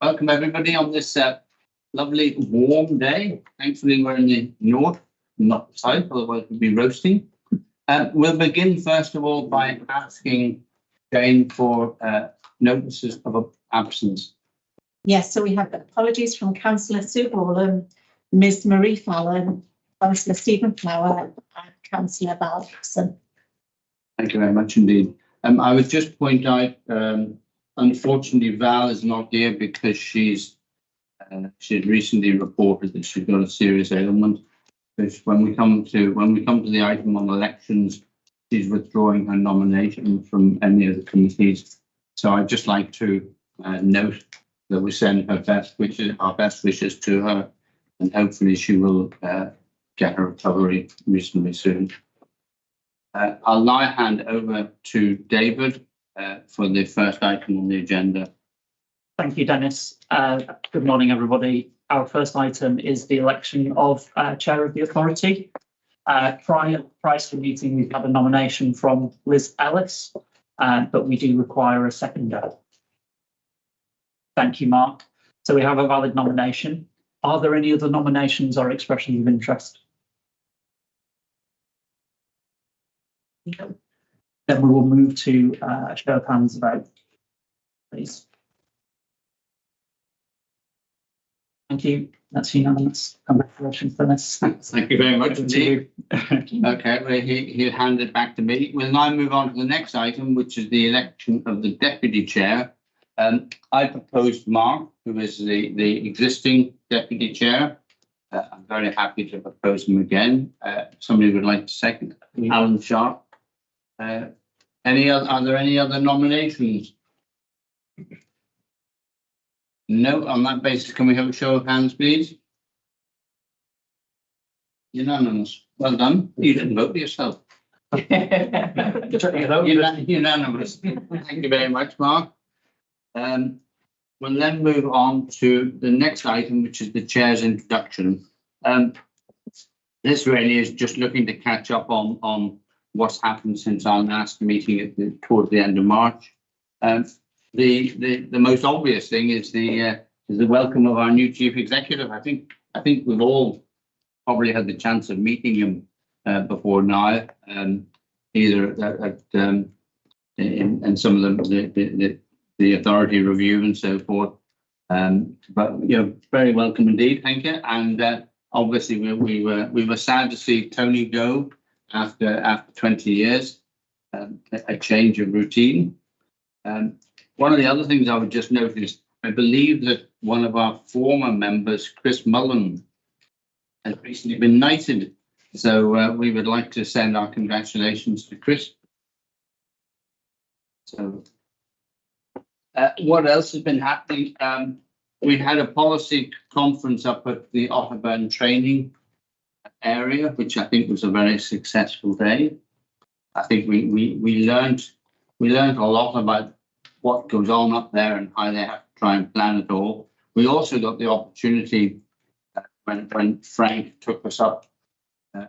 Welcome everybody on this lovely warm day. Thankfully we're in the north, not the south, otherwise we'd be roasting. We'll begin first of all by asking Jane for notices of absence. Yes, so we have apologies from Councillor Sue Borland, Ms Marie Fallon, Councillor Stephen Flower and Councillor Val Dixon. Thank you very much indeed. I would just point out, unfortunately Val is not here because she's recently reported that she's got a serious ailment. Which when we come to the item on elections, she's withdrawing her nomination from any of the committees. So I'd just like to note that we send our best wishes to her, and hopefully she will get her recovery reasonably soon. I'll now hand over to David for the first item on the agenda. Thank you, Dennis. Good morning, everybody. Our first item is the election of Chair of the Authority. Prior to the meeting, we've had a nomination from Liz Ellis, but we do require a seconder. Thank you, Mark. So we have a valid nomination. Are there any other nominations or expressions of interest? No. Then we will move to a show of hands vote, please. Thank you. That's unanimous. Congratulations, Dennis. Thank you very much indeed. Okay, well, he'll hand it back to me. We'll now move on to the next item, which is the election of the Deputy Chair. I proposed Mark, who is the existing Deputy Chair. I'm very happy to propose him again. Somebody would like to second? Alan Sharp. Are there any other nominations? No. On that basis, can we have a show of hands, please? Unanimous. Well done. You didn't vote for yourself. Unanimous. Thank you very much, Mark. We'll then move on to the next item, which is the Chair's introduction. This really is just looking to catch up on what's happened since our last meeting towards the end of March. The most obvious thing is the welcome of our new Chief Executive. I think we've all probably had the chance of meeting him before now, either in some of the authority review and so forth. But very welcome indeed. Thank you. And obviously we were sad to see Tony go after 20 years, a change of routine. One of the other things I would just note is I believe that one of our former members, Chris Mullen, has recently been knighted. So we would like to send our congratulations to Chris. So what else has been happening? We had a policy conference up at the Otterburn training area, which I think was a very successful day. I think we learned a lot about what goes on up there and how they have to try and plan it all. We also got the opportunity when Frank took us up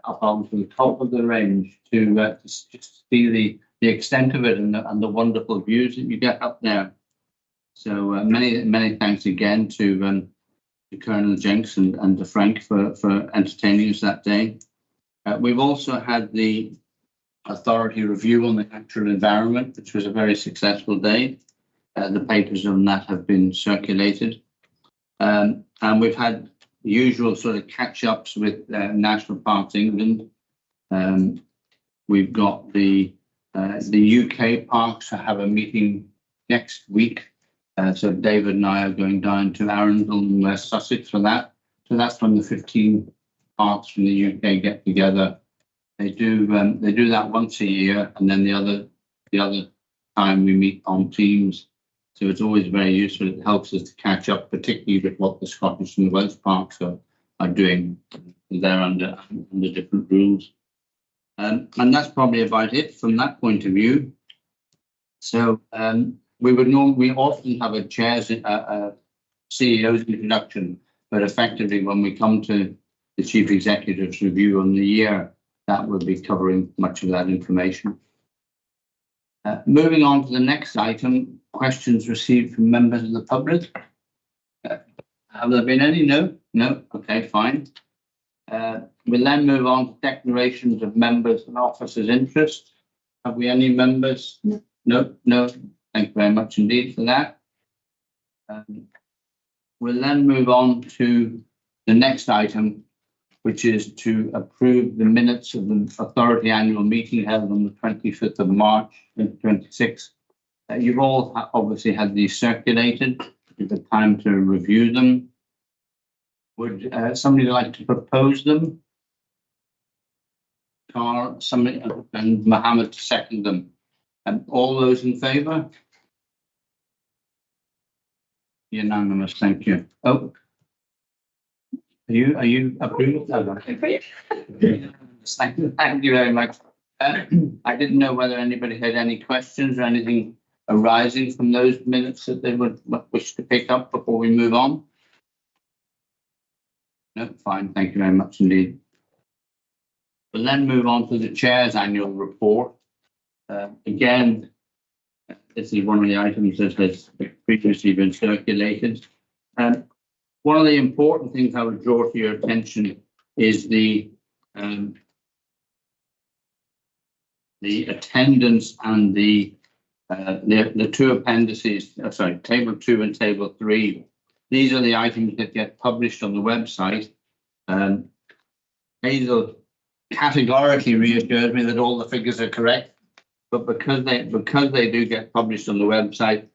onto the top of the range to just see the extent of it and the wonderful views that you get up there. So many thanks again to Colonel Jenks and to Frank for entertaining us that day. We've also had the authority review on the natural environment, which was a very successful day. The papers on that have been circulated. And we've had the usual sort of catch-ups with National Parks England. We've got the UK parks to have a meeting next week. So David and I are going down to Arundel and West Sussex for that. So that's when the 15 parks from the UK get together. They do that once a year, and then the other time we meet on Teams. So it's always very useful. It helps us to catch up, particularly with what the Scottish and Welsh parks are doing. They're under different rules. And that's probably about it from that point of view. So we often have a chair's CEO's introduction, but effectively when we come to the Chief Executive's review on the year, that will be covering much of that information. Moving on to the next item, questions received from members of the public. Have there been any? No? No? Okay, fine. We'll then move on to declarations of members and officers' interest. Have we any members? No. No? No. Thank you very much indeed for that. We'll then move on to the next item, which is to approve the minutes of the authority annual meeting held on the 25th of March 2026. You've all obviously had these circulated. You've had time to review them. Would somebody like to propose them? Carl, somebody, and Mohammed to second them. And all those in favour? Unanimous, thank you. Oh, are you approved? Thank you very much. I didn't know whether anybody had any questions or anything arising from those minutes that they would wish to pick up before we move on. No, fine, thank you very much indeed. We'll then move on to the chair's annual report. Again, this is one of the items that has previously been circulated. One of the important things I would draw to your attention is the attendance and the two appendices, sorry, table 2 and table 3. These are the items that get published on the website. Hazel categorically reassures me that all the figures are correct, but because they do get published on the website,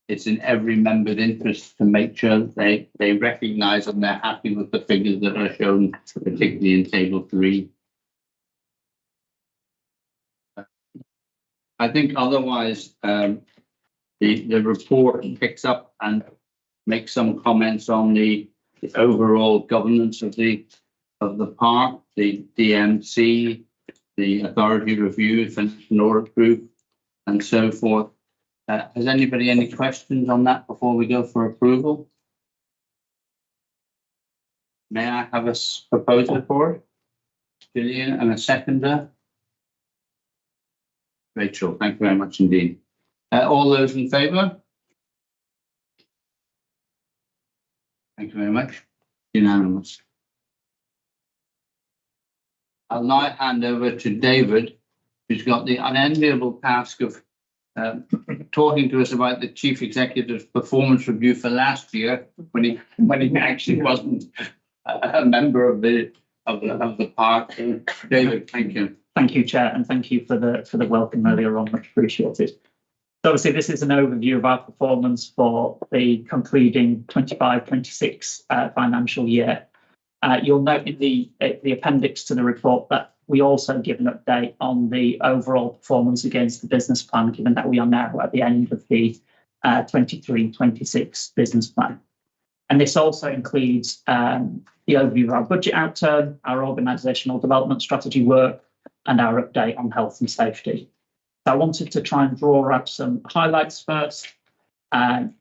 it's in every member's interest to make sure they recognise and they're happy with the figures that are shown, particularly in table 3. I think otherwise the report picks up and makes some comments on the overall governance of the park, the DMC, the authority review, financial audit group, and so forth. Has anybody any questions on that before we go for approval? May I have a proposer for it? Gillian, and a seconder? Rachel, thank you very much indeed. All those in favour? Thank you very much. Unanimous. I'll now hand over to David, who's got the unenviable task of talking to us about the chief executive's performance review for last year, when he actually wasn't a member of the park. David, thank you. Thank you, Chair, and thank you for the welcome earlier on. Much appreciated. So obviously, this is an overview of our performance for the concluding 25-26 financial year. You'll note in the appendix to the report that we also give an update on the overall performance against the business plan, given that we are now at the end of the 23-26 business plan. And this also includes the overview of our budget outturn, our organisational development strategy work, and our update on health and safety. So I wanted to try and draw up some highlights first, and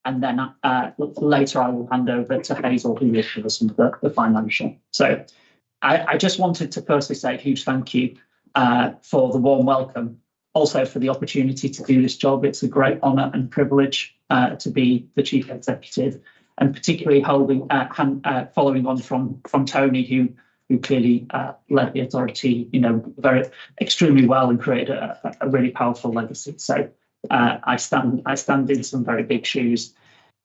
then later I will hand over to Hazel, who will give us some of the financial. So I just wanted to firstly say a huge thank you for the warm welcome, also for the opportunity to do this job. It's a great honour and privilege to be the Chief Executive, and particularly following on from Tony, who clearly led the authority, very extremely well and created a really powerful legacy. So I stand in some very big shoes.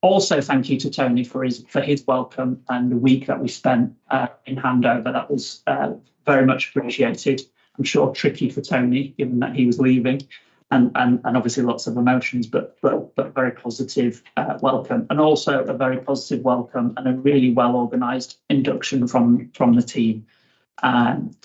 Also, thank you to Tony for his welcome and the week that we spent in handover. That was very much appreciated. I'm sure tricky for Tony, given that he was leaving, and obviously lots of emotions, but very positive welcome, and also a very positive welcome and a really well organised induction from the team.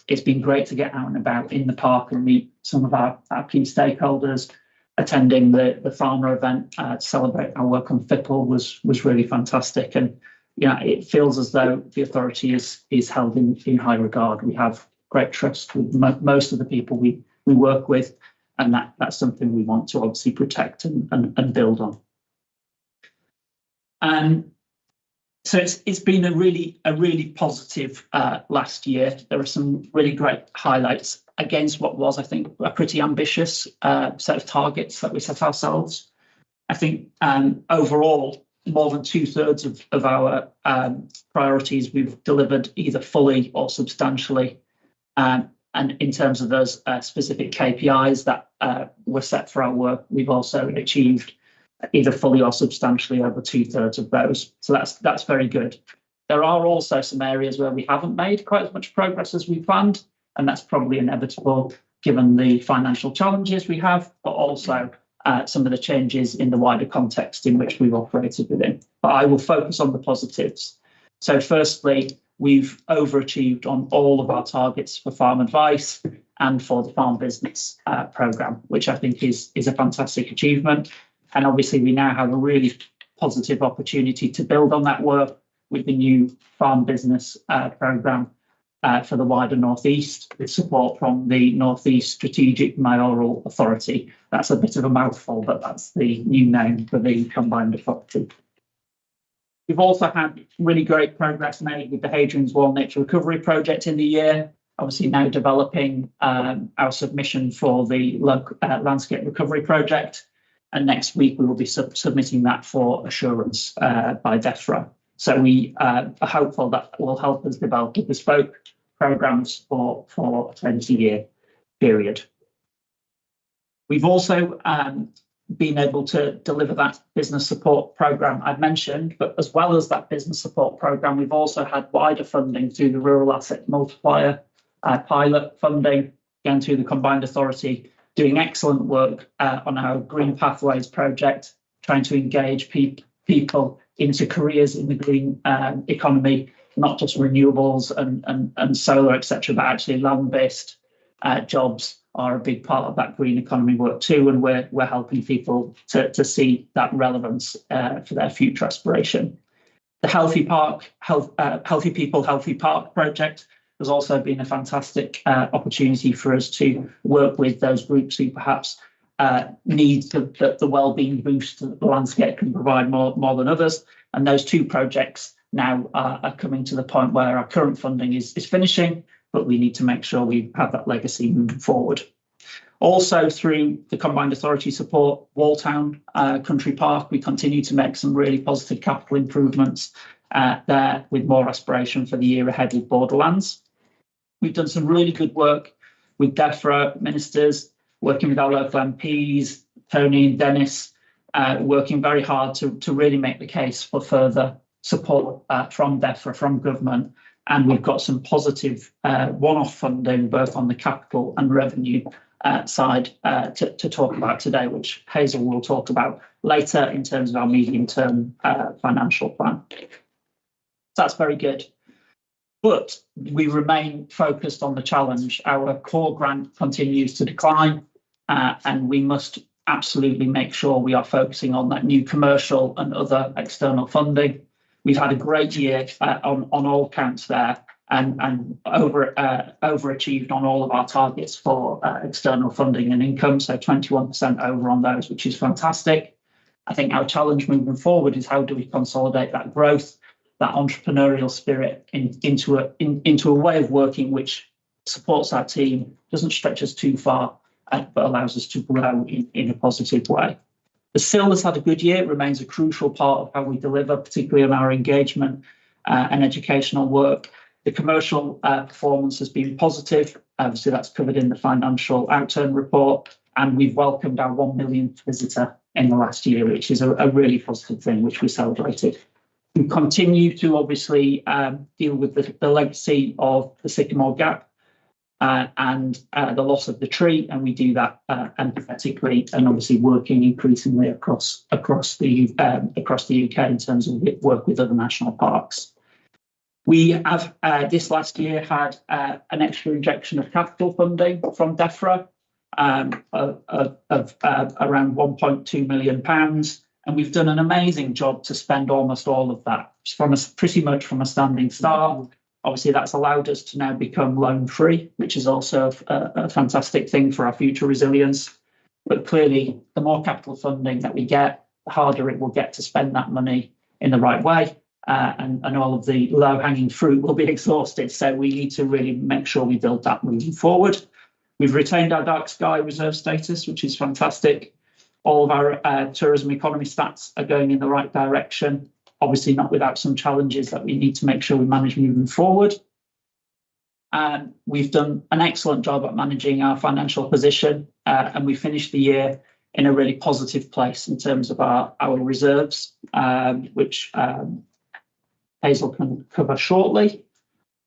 It's been great to get out and about in the park and meet some of our key stakeholders. Attending the farmer event to celebrate our work on FIPL was really fantastic, and it feels as though the authority is held in high regard. We have great trust with most of the people we work with, and that's something we want to obviously protect and build on. So it's been a really positive last year. There are some really great highlights against what was, I think, a pretty ambitious set of targets that we set ourselves. I think overall more than 2/3 of our priorities we've delivered either fully or substantially. And in terms of those specific KPIs that were set for our work, we've also achieved either fully or substantially over 2/3 of those. So that's very good. There are also some areas where we haven't made quite as much progress as we planned, and that's probably inevitable given the financial challenges we have, but also some of the changes in the wider context in which we've operated within. But I will focus on the positives. So firstly, we've overachieved on all of our targets for farm advice and for the farm business programme, which I think is a fantastic achievement. And obviously we now have a really positive opportunity to build on that work with the new farm business programme for the wider North East, with support from the North East Strategic Mayoral Authority. That's a bit of a mouthful, but that's the new name for the combined authority. We've also had really great progress made with the Hadrian's Wall Nature Recovery Project in the year, obviously now developing our submission for the local landscape recovery project. And next week we will be submitting that for assurance by DEFRA. So we are hopeful that will help us develop bespoke programmes for a 20-year period. We've also been able to deliver that business support programme I've mentioned, but as well as that business support programme, we've also had wider funding through the Rural Asset Multiplier pilot funding, again through the Combined Authority, doing excellent work on our Green Pathways project, trying to engage people into careers in the green economy, not just renewables and solar, etc., but actually land-based jobs are a big part of that green economy work too, and we're helping people to see that relevance for their future aspiration. The Healthy People, Healthy Park project has also been a fantastic opportunity for us to work with those groups who perhaps need the wellbeing boost that the landscape can provide more than others. And those two projects now are coming to the point where our current funding is finishing, but we need to make sure we have that legacy moving forward. Also, through the Combined Authority support, Walltown Country Park, we continue to make some really positive capital improvements there, with more aspiration for the year ahead with Borderlands. We've done some really good work with DEFRA ministers, working with our local MPs, Tony and Dennis, working very hard to really make the case for further support from DEFRA, from government. And we've got some positive one-off funding, both on the capital and revenue side to talk about today, which Hazel will talk about later in terms of our medium-term financial plan. So that's very good. But we remain focused on the challenge. Our core grant continues to decline, and we must absolutely make sure we are focusing on that new commercial and other external funding. We've had a great year on all counts there, and overachieved on all of our targets for external funding and income, so 21% over on those, which is fantastic. I think our challenge moving forward is how do we consolidate that growth, that entrepreneurial spirit into a way of working which supports our team, doesn't stretch us too far, but allows us to grow in a positive way. The SIL has had a good year. It remains a crucial part of how we deliver, particularly on our engagement and educational work. The commercial performance has been positive. Obviously, that's covered in the financial outturn report, and we've welcomed our 1 millionth visitor in the last year, which is a really positive thing, which we celebrated. We continue to obviously deal with the legacy of the Sycamore Gap and the loss of the tree, and we do that empathetically and obviously working increasingly across the UK in terms of work with other national parks. We have this last year had an extra injection of capital funding from DEFRA of around £1.2 million, and we've done an amazing job to spend almost all of that pretty much from a standing start. Obviously, that's allowed us to now become loan free, which is also a fantastic thing for our future resilience. But clearly, the more capital funding that we get, the harder it will get to spend that money in the right way. And all of the low-hanging fruit will be exhausted. So we need to really make sure we build that moving forward. We've retained our dark sky reserve status, which is fantastic. All of our tourism economy stats are going in the right direction, obviously not without some challenges that we need to make sure we manage moving forward. We've done an excellent job at managing our financial position, and we finished the year in a really positive place in terms of our reserves, which Hazel can cover shortly.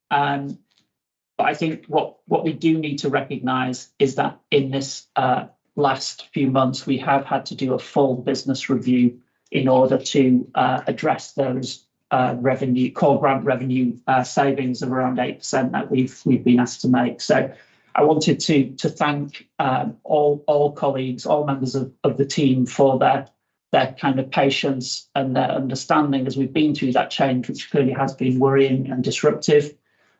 But I think what we do need to recognise is that in this last few months, we have had to do a full business review in order to address those core grant revenue savings of around 8% that we've been asked to make. So I wanted to thank all colleagues, all members of the team for their kind of patience and their understanding as we've been through that change, which clearly has been worrying and disruptive.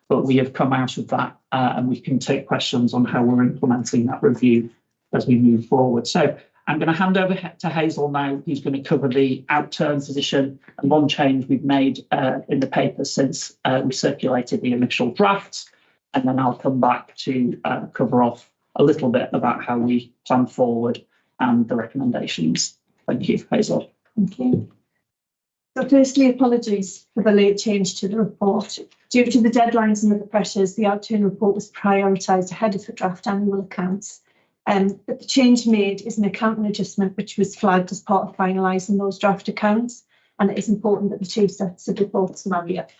But we have come out of that and we can take questions on how we're implementing that review as we move forward. So I'm going to hand over to Hazel now, who's going to cover the outturn position and one change we've made in the paper since we circulated the initial drafts. And then I'll come back to cover off a little bit about how we plan forward and the recommendations. Thank you, Hazel. Thank you. So firstly, apologies for the late change to the report. Due to the deadlines and other pressures, the outturn report was prioritised ahead of the draft annual accounts. But the change made is an accounting adjustment which was flagged as part of finalising those draft accounts, and it is important that the two sets of reports marry up.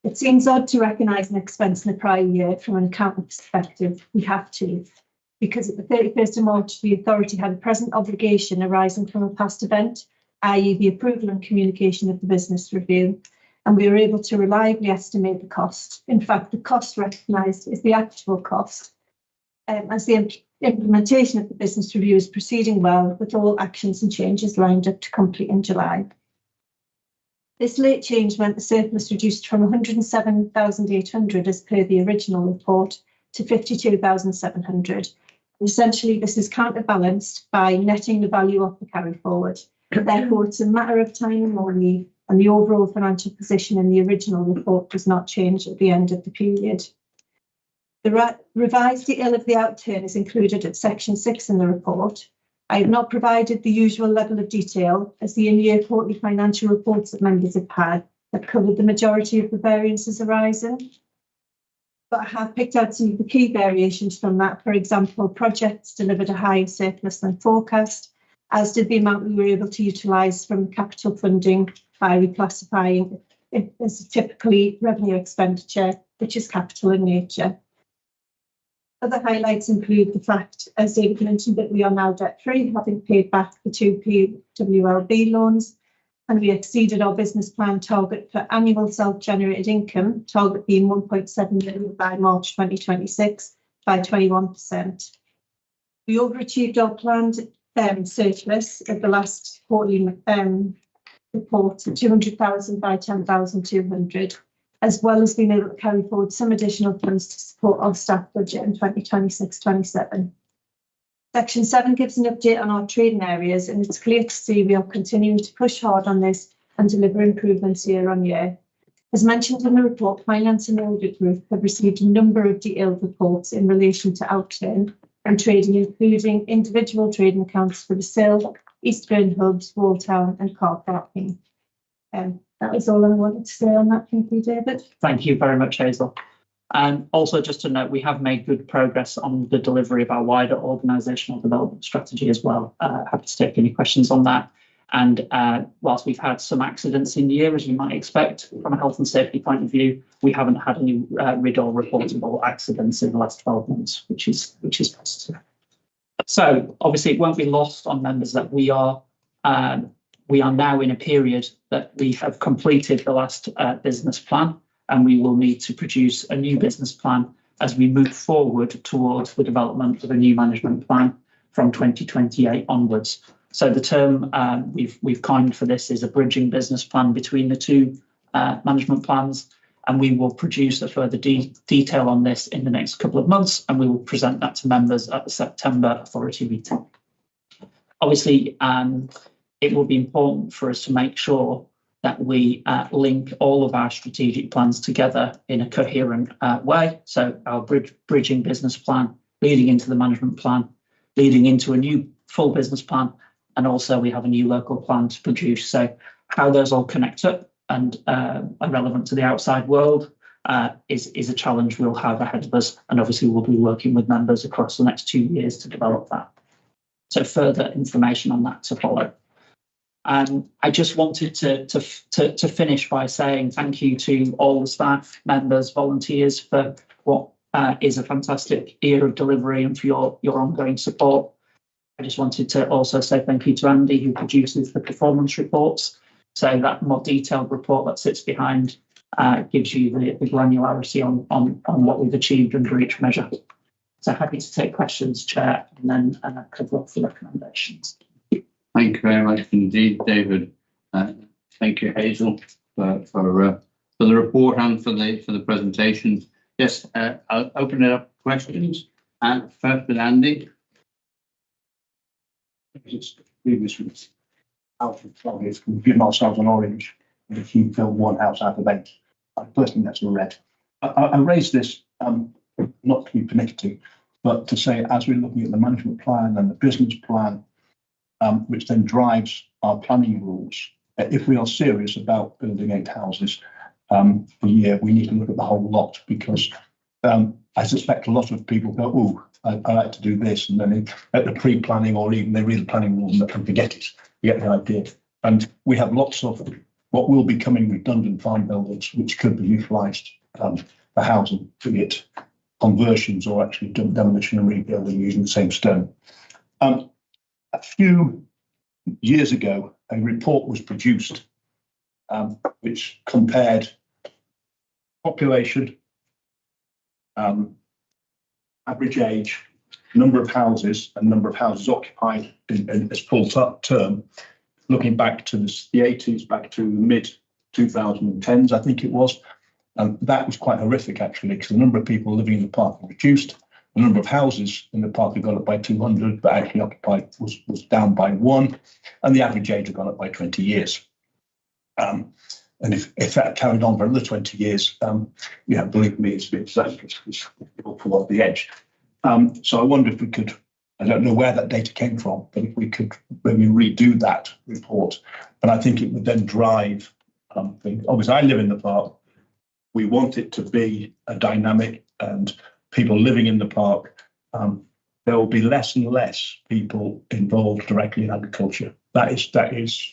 It seems odd to recognise an expense in the prior year from an accounting perspective. We have to, because at the 31st of March, the authority had a present obligation arising from a past event, i.e. the approval and communication of the business review, and we were able to reliably estimate the cost. In fact, the cost recognised is the actual cost, as the implementation of the business review is proceeding well, with all actions and changes lined up to complete in July. This late change meant the surplus reduced from 107,800 as per the original report to 52,700. Essentially, this is counterbalanced by netting the value of the carry forward. Therefore, it's a matter of time and money, and the overall financial position in the original report does not change at the end of the period. The revised detail of the outturn is included at section 6 in the report. I have not provided the usual level of detail, as the in-year quarterly financial reports that members have had have covered the majority of the variances arising. But I have picked out some of the key variations from that. For example, projects delivered a higher surplus than forecast, as did the amount we were able to utilise from capital funding by reclassifying it as typically revenue expenditure, which is capital in nature. Other highlights include the fact, as David mentioned, that we are now debt-free, having paid back the 2 PWLB loans, and we exceeded our business plan target for annual self-generated income, target being 1.7 million by March 2026, by 21%. We overachieved our planned surplus at the last quarterly report, 200,000 by 10,200. As well as being able to carry forward some additional funds to support our staff budget in 2026-27. Section 7 gives an update on our trading areas, and it's clear to see we are continuing to push hard on this and deliver improvements year on year. As mentioned in the report, Finance and Audit Group have received a number of detailed reports in relation to outturn and trading, including individual trading accounts for the Sill, Eastbourne Hubs, Walltown and car parking. That was all I wanted to say on that. Thank you, David. Thank you very much, Hazel. And also just to note, we have made good progress on the delivery of our wider organisational development strategy as well. Happy to take any questions on that. And whilst we've had some accidents in the year, as you might expect from a health and safety point of view, we haven't had any RID or reportable accidents in the last 12 months, which is positive. So obviously it won't be lost on members that we are now in a period that we have completed the last business plan, and we will need to produce a new business plan as we move forward towards the development of a new management plan from 2028 onwards. So the term we've coined for this is a bridging business plan between the two management plans, and we will produce a further detail on this in the next couple of months, and we will present that to members at the September authority meeting. Obviously, it will be important for us to make sure that we link all of our strategic plans together in a coherent way. So our bridging business plan, leading into the management plan, leading into a new full business plan, and also we have a new local plan to produce. So how those all connect up and are relevant to the outside world is a challenge we'll have ahead of us, and obviously we'll be working with members across the next 2 years to develop that. So further information on that to follow. I just wanted to finish by saying thank you to all the staff, members, volunteers for what is a fantastic year of delivery and for your ongoing support. I just wanted to also say thank you to Andy, who produces the performance reports. So that more detailed report that sits behind gives you the granularity on what we've achieved under each measure. So happy to take questions, Chair, and then cover off the recommendations. Thank you very much indeed, David. Thank you, Hazel, for the report and for the presentation. Yes, I'll open it up to questions. And first with Andy. It's previously out of targets, we give ourselves an orange, and if you build one house out of 8, I personally that's a red. I raised this not to be pernickety, but to say as we're looking at the management plan and the business plan, which then drives our planning rules, if we are serious about building 8 houses a year, we need to look at the whole lot, because I suspect a lot of people go, oh, I like to do this, and then at the pre-planning or even they read the planning rules and forget it. You get the idea. And we have lots of what will be coming redundant farm buildings, which could be utilised for housing, be it conversions or actually demolition and rebuilding using the same stone. A few years ago, a report was produced which compared population, average age, number of houses, and number of houses occupied in as full term, looking back to the 80s, back to the mid 2010s, I think it was. And that was quite horrific, actually, because the number of people living in the park had reduced. The number of houses in the park had gone up by 200, but actually occupied was down by 1. And the average age had gone up by 20 years. And if that carried on for another 20 years, yeah, believe me, it's disastrous. It's awful off the edge. So I wonder if we could, I don't know where that data came from, but if we could maybe redo that report. And I think it would then drive things. Obviously, I live in the park. We want it to be a dynamic and people living in the park. There will be less and less people involved directly in agriculture. That is.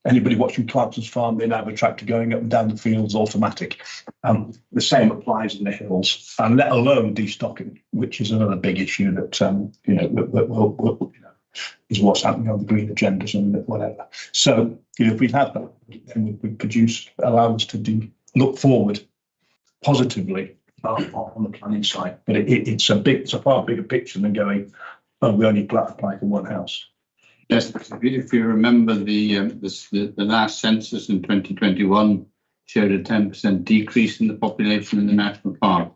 Anybody watching Clarkson's farm, they now have a tractor going up and down the fields automatic. The same applies in the hills, and let alone destocking, which is another big issue that is what's happening on the green agendas and whatever. So if we have that, then we produce, allow us to look forward positively on the planning side. But it's a far bigger picture than going, oh, we only apply for one house. Yes, if you remember the last census in 2021 showed a 10% decrease in the population in the national park,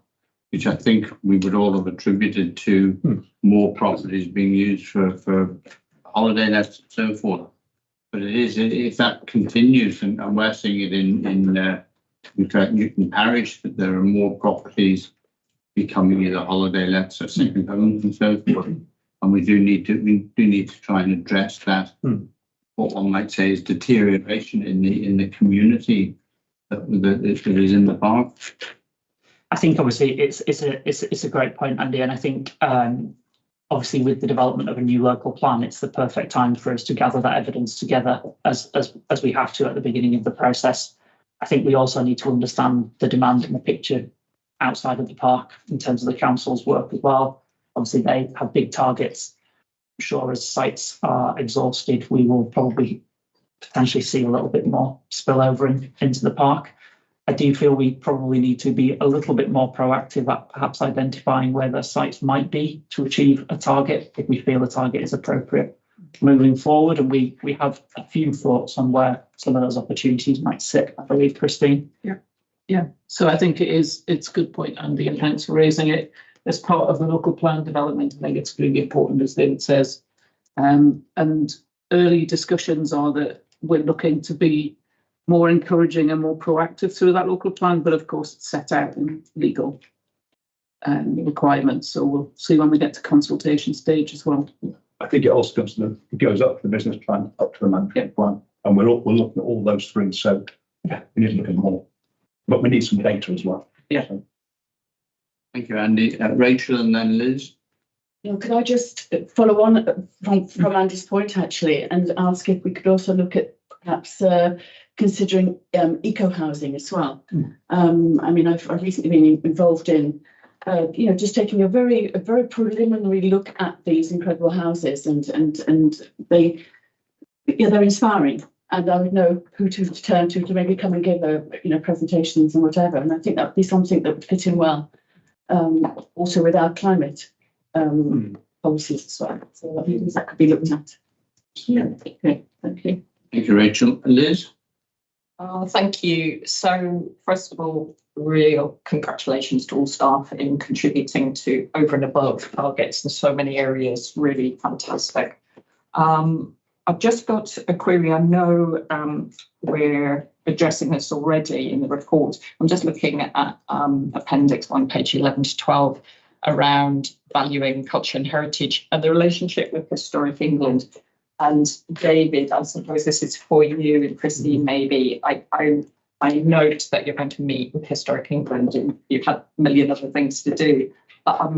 which I think we would all have attributed to more properties being used for holiday lets and so forth. But it is, if that continues, and we're seeing it in Newton Parish, that there are more properties becoming either holiday lets or second homes and so forth. And we do need to try and address that. What one might say is deterioration in the community that is in the park. I think obviously it's a great point, Andy, and I think obviously with the development of a new local plan, it's the perfect time for us to gather that evidence together as we have to at the beginning of the process. I think we also need to understand the demand and the picture outside of the park in terms of the council's work as well. Obviously, they have big targets. I'm sure as sites are exhausted, we will probably potentially see a little bit more spillover into the park. I do feel we probably need to be a little bit more proactive at perhaps identifying where the sites might be to achieve a target if we feel a target is appropriate moving forward. And we have a few thoughts on where some of those opportunities might sit, I believe, Christine. Yeah. So I think it's a good point, Andy, and thanks for raising it. As part of the local plan development, I think it's really important, as David says. And early discussions are that we're looking to be more encouraging and more proactive through that local plan, but of course it's set out in legal requirements. So we'll see when we get to consultation stage as well. think it also it goes up to the business plan, up to the management plan, and we're looking at all those three. So yeah, we need to look at more, but we need some data as well. Yeah. So, Thank you, Andy. Rachel and then Liz. Yeah, could I just follow on from Andy's point actually, and ask if we could also look at perhaps considering eco-housing as well. I mean, I've recently been involved in, just taking a very preliminary look at these incredible houses, and they're inspiring. And I would know who to turn to maybe come and give presentations and whatever. And I think that would be something that would fit in well, also with our climate policies as well. So I think that could be looked at. Yeah. Okay. Thank you. Thank you, Rachel. Liz. Thank you. So first of all, real congratulations to all staff in contributing to over and above targets in so many areas. Really fantastic. I've just got a query. I know we're addressing this already in the report. I'm just looking at Appendix 1, page 11 to 12, around valuing culture and heritage and the relationship with Historic England. And David, I suppose this is for you and Christine, maybe. I note that you're going to meet with Historic England and you've had a million other things to do. But I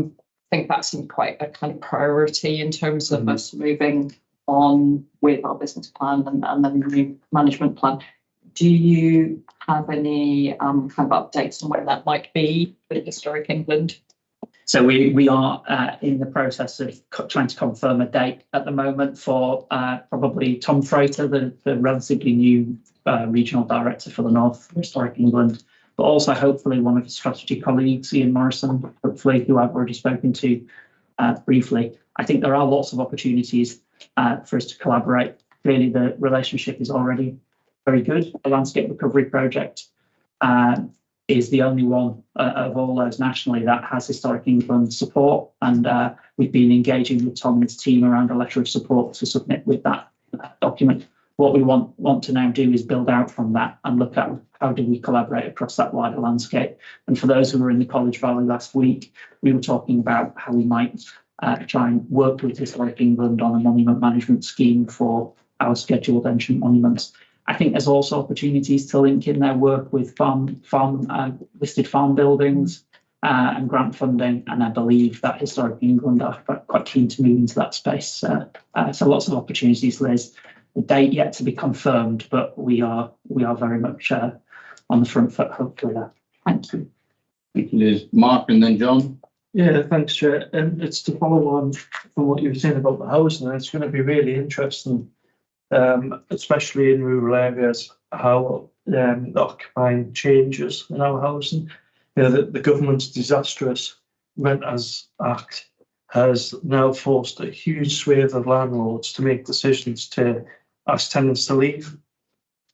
think that seemed quite a kind of priority in terms of us moving on with our business plan and then the new management plan. Do you have any kind of updates on where that might be with Historic England? So we are in the process of trying to confirm a date at the moment for probably Tom Frater, the relatively new regional director for the North Historic England, but also hopefully one of his strategy colleagues, Ian Morrison, hopefully, who I've already spoken to briefly. I think there are lots of opportunities for us to collaborate. Clearly, the relationship is already very good. The Landscape Recovery Project is the only one of all those nationally that has Historic England support, and we've been engaging with Tom and his team around a letter of support to submit with that document. What we want to now do is build out from that and look at how do we collaborate across that wider landscape. And for those who were in the College Valley last week, we were talking about how we might try and work with Historic England on a monument management scheme for our scheduled ancient monuments. I think there's also opportunities to link in their work with listed farm buildings and grant funding, and I believe that Historic England are quite keen to move into that space. So lots of opportunities, Liz. The date yet to be confirmed, but we are very much on the front foot, hopefully. Thank you. Thank you, Liz. Mark and then John. Yeah, thanks, Chair. And it's to follow on from what you were saying about the housing. It's going to be really interesting, especially in rural areas, how the occupying changes in our housing. You know, the government's disastrous Renters Act has now forced a huge swathe of landlords to make decisions to ask tenants to leave.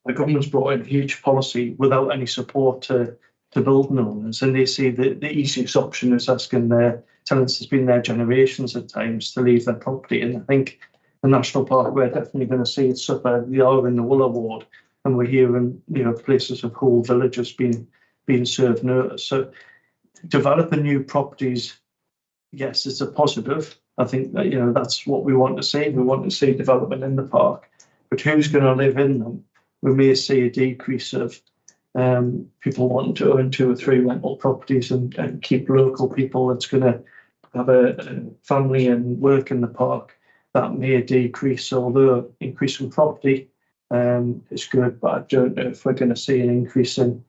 The government's brought in huge policy without any support to building owners, and they see the easiest option is asking their tenants who's been there generations at times to leave their property. And I think the National Park, we're definitely going to see it suffer. We are in the Wool Award, and we're hearing places of whole villages being served notice. So developing new properties, yes, it's a positive. I think that that's what we want to see. We want to see development in the park, but who's going to live in them? We may see a decrease of people wanting to own 2 or 3 rental properties and keep local people that's going to have a family and work in the park. That may decrease, although increasing property is good, but I don't know if we're going to see an increase in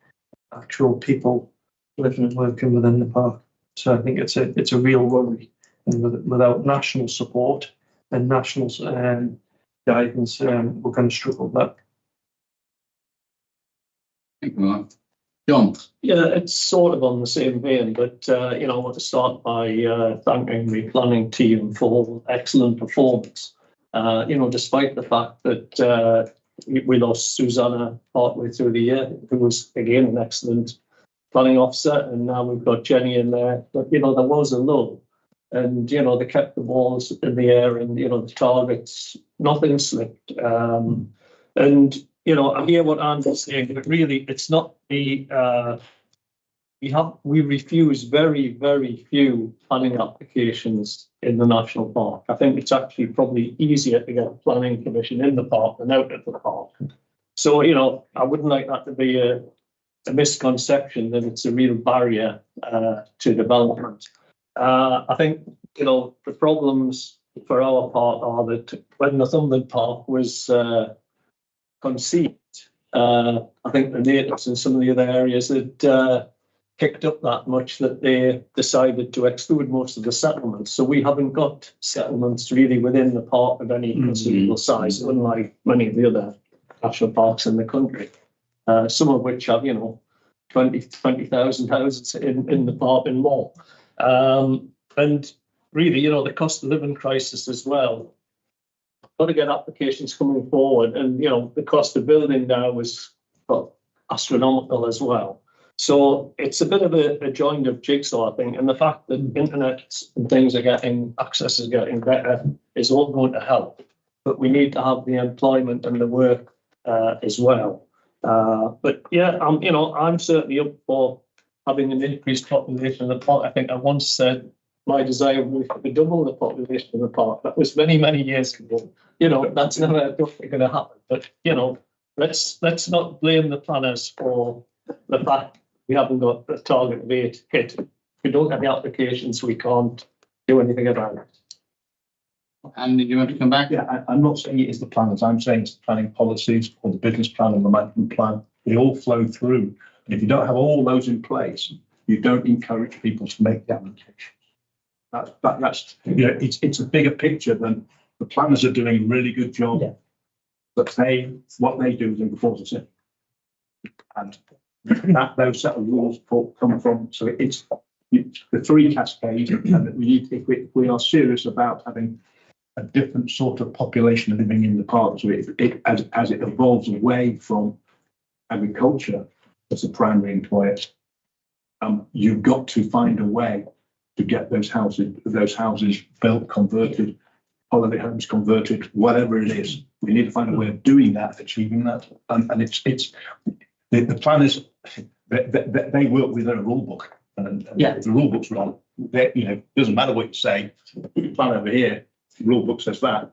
actual people living and working within the park. So I think it's a real worry, and without national support and national guidance, we're going to struggle with that. Thank you, Mark. John. Yeah, it's sort of on the same vein, but I want to start by thanking the planning team for excellent performance. Despite the fact that we lost Susanna partway through the year, who was again an excellent planning officer, and now we've got Jenny in there. But there was a lull, and they kept the balls in the air, and the targets, nothing slipped. I hear what Andy's saying, but really it's not the we refuse very, very few planning applications in the national park. I think it's actually probably easier to get a planning permission in the park than out of the park. So, you know, I wouldn't like that to be a misconception that it's a real barrier to development. I think, you know, the problems for our part are that when Northumberland Park was conceived, I think the natives in some of the other areas had picked up that much that they decided to exclude most of the settlements. So we haven't got settlements really within the park of any considerable size, unlike many of the other national parks in the country, some of which have, you know, 20,000 houses in the park and more. And really, you know, the cost of living crisis as well. Got to get applications coming forward, and you know, the cost of building now is astronomical as well. So it's a bit of a joined up jigsaw, I think, and the fact that internet and things are access is getting better is all going to help. But we need to have the employment and the work as well. But yeah, I'm certainly up for having an increased population of the park. I think I once said my desire was to double the population of the park. That was many, many years ago. You know, that's never going to happen. But you know, let's not blame the planners for the fact we haven't got the target of 8 hit. If we don't have the applications, we can't do anything about it. And did you want to come back? Yeah, I'm not saying it is the planners. I'm saying it's the planning policies or the business plan and the management plan. They all flow through. And if you don't have all those in place, you don't encourage people to make the application. That's you know, it's a bigger picture than the planners are doing a really good job. Yeah. But what they do is enforce it. And those set of rules come from, so it's the 3 cascades, and we need, if we are serious about having a different sort of population living in the park, so as it evolves away from agriculture as a primary employer, you've got to find a way to get those houses built, converted, holiday homes converted, whatever it is. We need to find a way of doing that, achieving that, and it's the planners. They work within a rule book, and if the rule book's wrong, you know, doesn't matter what you say. Plan over here, the rule book says that.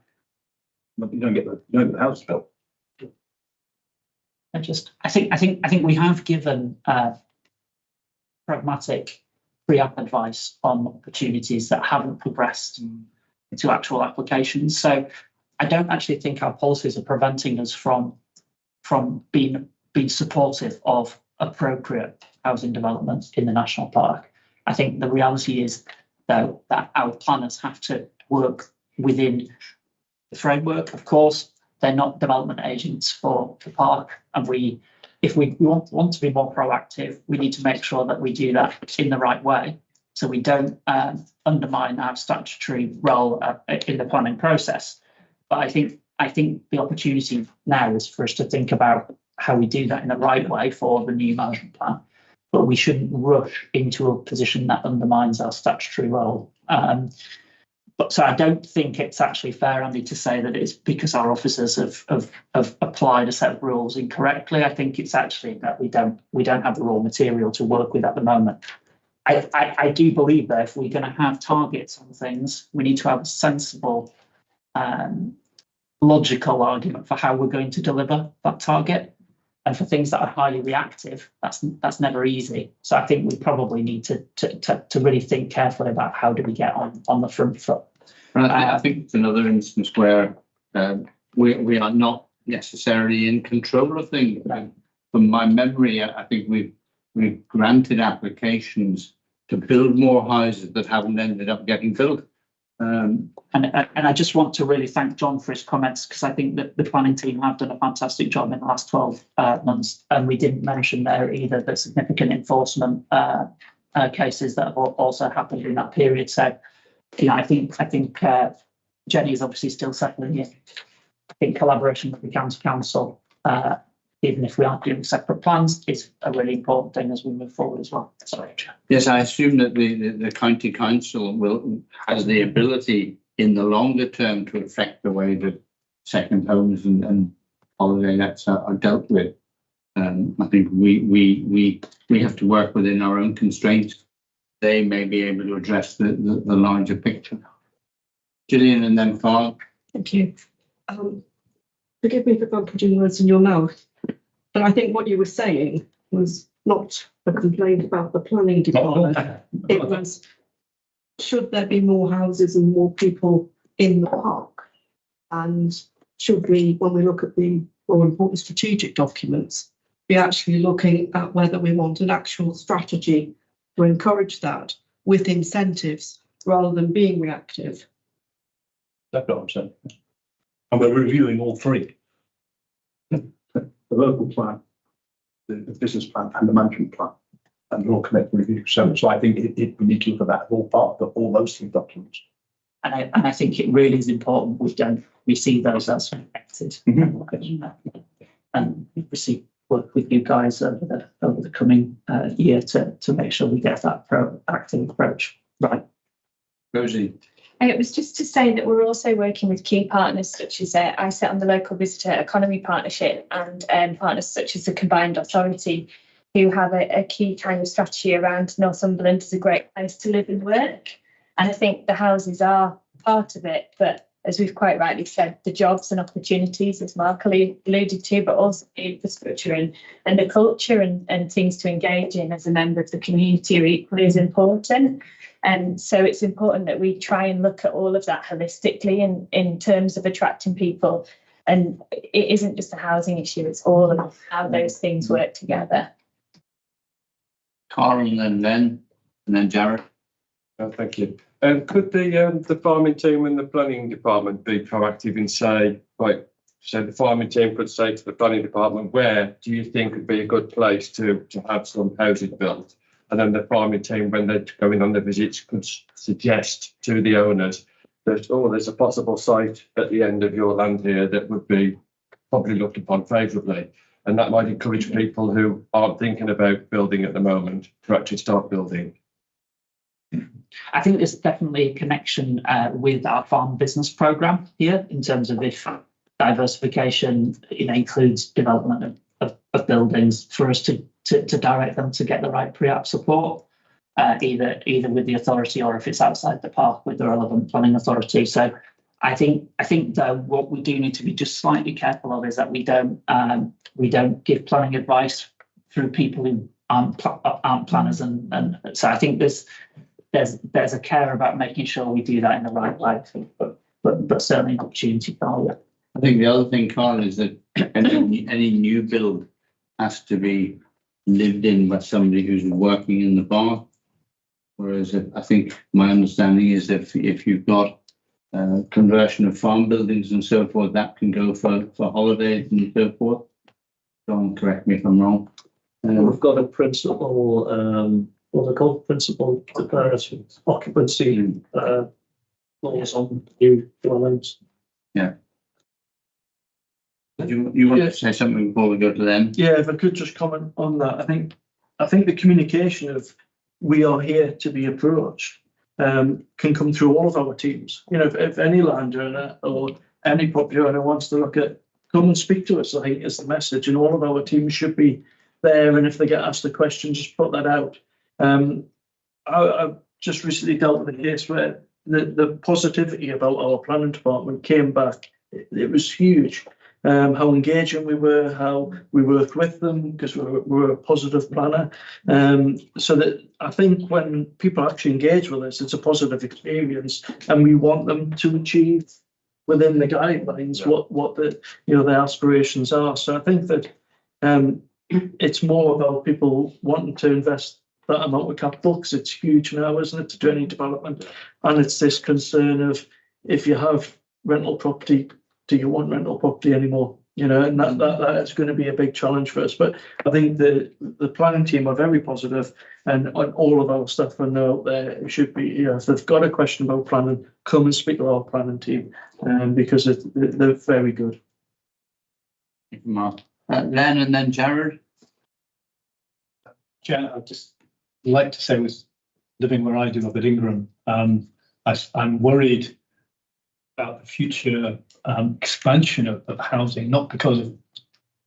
You don't get the house built. I think we have given pragmatic pre-app advice on opportunities that haven't progressed to actual applications. So I don't actually think our policies are preventing us from being supportive of appropriate housing development in the national park. I think the reality is, though, that our planners have to work within the framework. Of course, they're not development agents for the park, and if we want to be more proactive, we need to make sure that we do that in the right way, so we don't undermine our statutory role in the planning process. But I think the opportunity now is for us to think about how we do that in the right way for the new management plan. But we shouldn't rush into a position that undermines our statutory role. But so I don't think it's actually fair, Andy, to say that it's because our officers have applied a set of rules incorrectly. I think it's actually that we don't have the raw material to work with at the moment. I do believe that if we're going to have targets on things, we need to have a sensible, logical argument for how we're going to deliver that target. And for things that are highly reactive, that's never easy. So I think we probably need to really think carefully about how do we get on the front foot. I think it's another instance where we are not necessarily in control of things. From my memory, I think we've granted applications to build more houses that haven't ended up getting built. And I just want to really thank John for his comments, because I think that the planning team have done a fantastic job in the last 12 months. And we didn't mention there either the significant enforcement cases that have also happened in that period. So, you know, I think Jenny is obviously still settling in. I think collaboration with the county council, even if we aren't doing separate plans, is a really important thing as we move forward as well. Sorry. Yes, I assume that the county council has the ability in the longer term to affect the way that second homes and holiday lets are dealt with. I think we have to work within our own constraints. They may be able to address the larger picture. Gillian and then Carl. Thank you. Forgive me if I'm putting words in your mouth, but I think what you were saying was not a complaint about the planning department. It was, should there be more houses and more people in the park? And should we, when we look at the more important strategic documents, be actually looking at whether we want an actual strategy to encourage that with incentives rather than being reactive? That's what I'm saying. And we're reviewing all three. The local plan, the business plan and the management plan. And they're all connected review. So I think we need to look at that all part of all those three documents. And I think it really is important we see those as connected. And we work with you guys over the coming year to make sure we get that proactive approach right. Rosie. It was just to say that we're also working with key partners such as I sit on the Local Visitor Economy Partnership and partners such as the Combined Authority, who have a key kind of strategy around Northumberland as a great place to live and work. And I think the houses are part of it, but as we've quite rightly said, the jobs and opportunities, as Mark alluded to, but also the infrastructure and the culture and things to engage in as a member of the community are equally as important. And so it's important that we try and look at all of that holistically in terms of attracting people. And it isn't just a housing issue, it's all of how those things work together. Carl and then Jared. Thank you. Could the farming team and the planning department be proactive and say, right, so the farming team could say to the planning department, where do you think would be a good place to have some houses built? And then the farming team, when they're going on the visits, could suggest to the owners that, oh, there's a possible site at the end of your land here that would be probably looked upon favourably. And that might encourage people who aren't thinking about building at the moment to actually start building. I think there's definitely a connection with our farm business programme here in terms of if diversification includes development of buildings for us to direct them to get the right pre-app support, either with the authority or if it's outside the park with the relevant planning authority. So I think though what we do need to be just slightly careful of is that we don't give planning advice through people who aren't planners, and so I think there's a care about making sure we do that in the right way, but certainly an opportunity, Carl. I think the other thing, Carl, is that any new build has to be lived in by somebody who's working in the park. Whereas I think my understanding is that if you've got conversion of farm buildings and so forth, that can go for holidays and so forth. Don't correct me if I'm wrong. We've got a principal, what they call principal occupancy laws on new dwellings. Yeah. You want to say something before we go to them? Yeah, if I could just comment on that. I think the communication of we are here to be approached can come through all of our teams. If any landowner or any property owner wants to look at, come and speak to us, I think is the message, and all of our teams should be there. And if they get asked a question, just put that out. I've just recently dealt with a case where the positivity about our planning department came back. It was huge. How engaging we were, how we worked with them because we're a positive planner. So that I think when people actually engage with us, it's a positive experience, and we want them to achieve within the guidelines what their aspirations are. So I think that it's more about people wanting to invest that amount of capital because it's huge now, isn't it, to do any development? And it's this concern of if you have rental property, do you want rental property anymore? And that is going to be a big challenge for us. But I think the planning team are very positive, and on all of our stuff I know there should be, if they've got a question about planning, come and speak to our planning team, because they're very good. Thank you, Mark. Len and then Jared. Jen, I'd just like to say, was living where I do up at Ingram, I'm worried about the future expansion of housing, not because of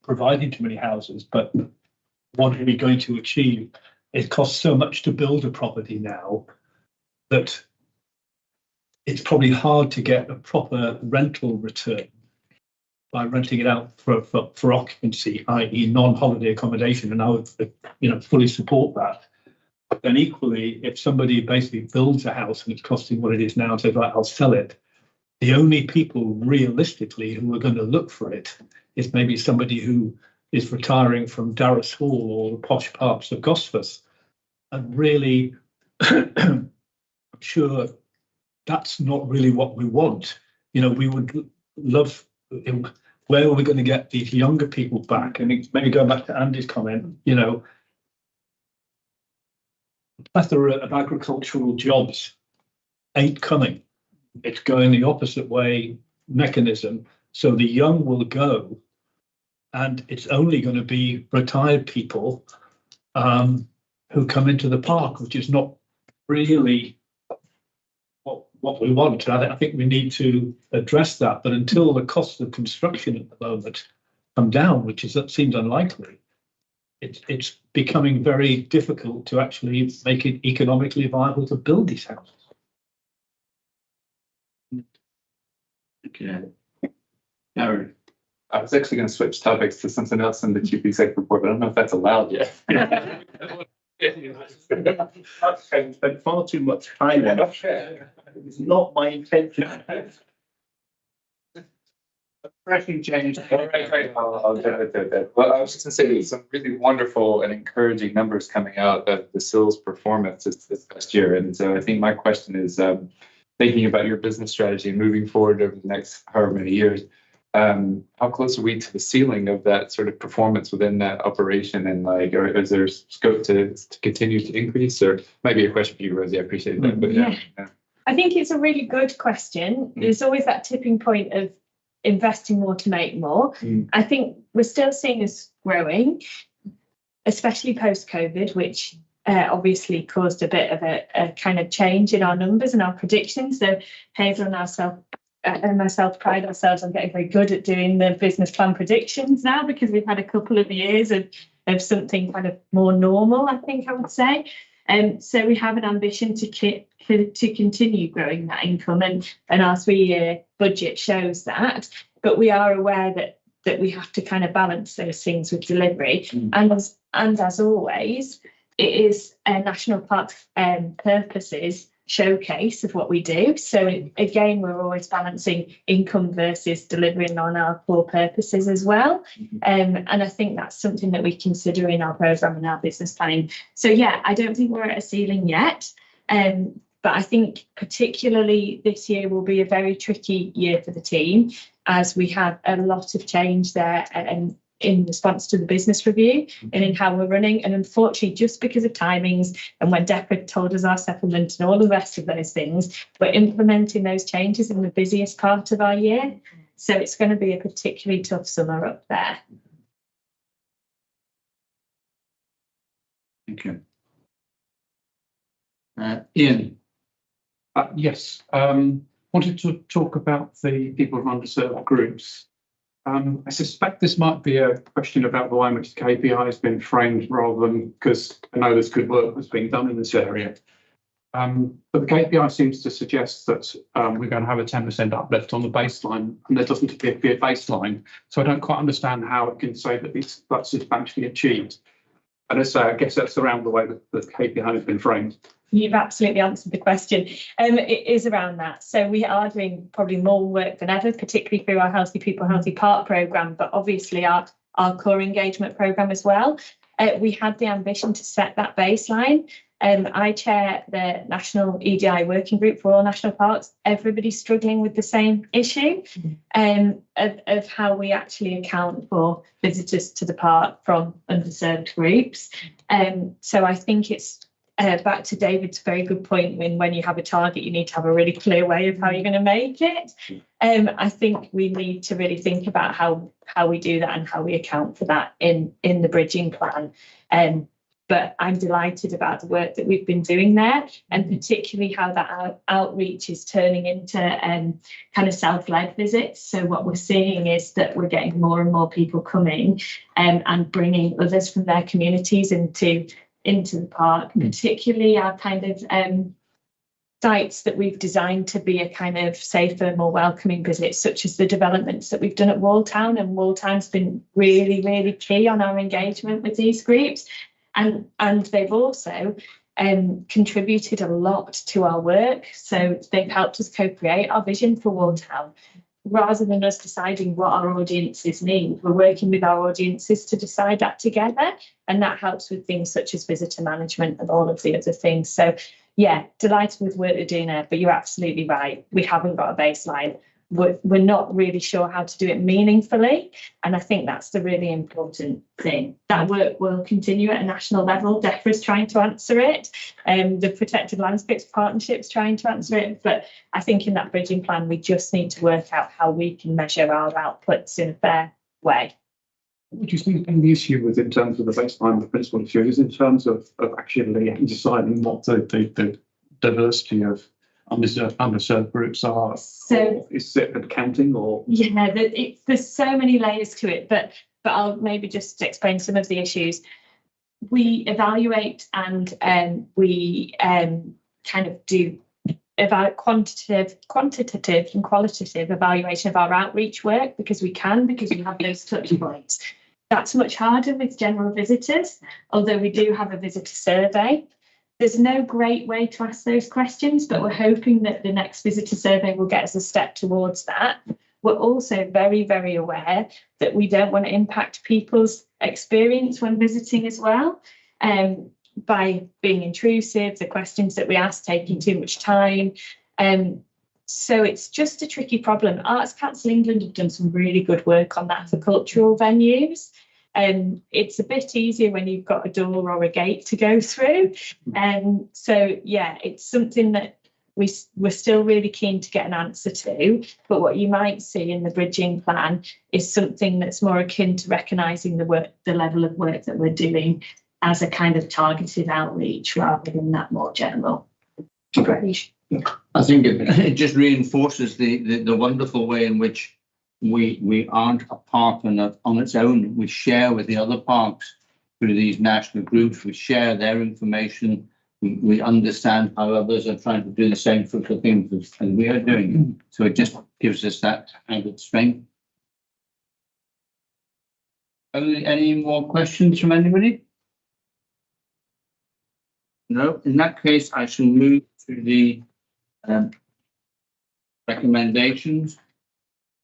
providing too many houses, but what are we going to achieve? It costs so much to build a property now that it's probably hard to get a proper rental return by renting it out for occupancy, i.e. non-holiday accommodation, and I would, fully support that. But then equally, if somebody basically builds a house and it's costing what it is now, and says, right, I'll sell it, the only people realistically who are going to look for it is maybe somebody who is retiring from Darras Hall or the posh parts of Gosforth. And really, I'm sure that's not really what we want. We would love, where are we going to get these younger people back? And maybe going back to Andy's comment, a plethora of agricultural jobs ain't coming. It's going the opposite way mechanism. So the young will go, and it's only going to be retired people who come into the park, which is not really what we want. I think we need to address that. But until the cost of construction at the moment come down, that seems unlikely, it's becoming very difficult to actually make it economically viable to build these houses. Okay. Gary. I was actually going to switch topics to something else in the chief executive report, but I don't know if that's allowed yet. I've spent far too much time on it. It's not my intention. Refreshing change. All right, great. I'll do it. Well, I was just going to say there's some really wonderful and encouraging numbers coming out of the SILS performance this past year. And so I think my question is, thinking about your business strategy and moving forward over the next however many years, how close are we to the ceiling of that sort of performance within that operation? And or is there scope to continue to increase? Or might be a question for you, Rosie. I appreciate that. But yeah. I think it's a really good question. There's always that tipping point of investing more to make more. I think we're still seeing us growing, especially post-COVID, which obviously caused a bit of a kind of change in our numbers and our predictions. So Hazel and myself pride ourselves on getting very good at doing the business plan predictions now, because we've had a couple of years of something kind of more normal, I think I would say. So we have an ambition to continue growing that income, and our 3-year budget shows that. But we are aware that we have to kind of balance those things with delivery. And as always, it is a national park purposes showcase of what we do. So again, we're always balancing income versus delivering on our core purposes as well. And I think that's something that we consider in our programme and our business planning. So yeah, I don't think we're at a ceiling yet. But I think particularly this year will be a very tricky year for the team, as we have a lot of change there and in response to the business review and in how we're running. And unfortunately, just because of timings and when DEPA told us our settlement and all the rest of those things, we're implementing those changes in the busiest part of our year. So it's going to be a particularly tough summer up there. Thank you. Ian. Yes, wanted to talk about the people from underserved groups. I suspect this might be a question about the way in which the KPI has been framed, rather than, because I know there's good work that's being done in this area. But the KPI seems to suggest that we're going to have a 10% uplift on the baseline, and there doesn't appear to be a baseline. So I don't quite understand how it can say that that's substantially achieved. And I guess that's around the way that the KPI has been framed. You've absolutely answered the question. It is around that. So we are doing probably more work than ever, particularly through our Healthy People, Healthy Park programme, but obviously our core engagement programme as well. We had the ambition to set that baseline. I chair the National EDI Working Group for all national parks. Everybody's struggling with the same issue of how we actually account for visitors to the park from underserved groups. So I think it's back to David's very good point, when you have a target, you need to have a really clear way of how you're going to make it. I think we need to really think about how we do that and how we account for that in the bridging plan. but I'm delighted about the work that we've been doing there, and particularly how that outreach is turning into kind of self-led visits. So what we're seeing is that we're getting more and more people coming and bringing others from their communities into the park, particularly our kind of sites that we've designed to be a kind of safer, more welcoming visit, such as the developments that we've done at Walltown. And Walltown's been really, really key on our engagement with these groups. And they've also contributed a lot to our work. So they've helped us co-create our vision for Walltown. Rather than us deciding what our audiences need, we're working with our audiences to decide that together. And that helps with things such as visitor management and all of the other things. So yeah, delighted with work they're doing there, but you're absolutely right. We haven't got a baseline. We're not really sure how to do it meaningfully. And I think that's the really important thing. That work will continue at a national level. DEFRA's trying to answer it. The Protected Landscapes Partnership's trying to answer it. But I think in that bridging plan, we just need to work out how we can measure our outputs in a fair way. What do you think the issue was in terms of the baseline, the principal issue is in terms of actually deciding what the diversity of underserved groups are? So is it accounting or? Yeah, there's so many layers to it, but I'll maybe just explain some of the issues. We evaluate and we kind of do about quantitative and qualitative evaluation of our outreach work because we have those touch points. That's much harder with general visitors, although we do have a visitor survey. There's no great way to ask those questions, but we're hoping that the next visitor survey will get us a step towards that. We're also very, very aware that we don't want to impact people's experience when visiting as well, by being intrusive, the questions that we ask taking too much time. So it's just a tricky problem. Arts Council England have done some really good work on that for cultural venues. It's a bit easier when you've got a door or a gate to go through. So yeah, it's something that we're still really keen to get an answer to. But what you might see in the bridging plan is something that's more akin to recognising the level of work that we're doing as a kind of targeted outreach rather than that more general approach. I think it just reinforces the wonderful way in which we aren't a park on its own. We share with the other parks through these national groups. We share their information. We understand how others are trying to do the same sorts of things as we are doing. So it just gives us that added strength. Any more questions from anybody? No. In that case, I shall move to the recommendations.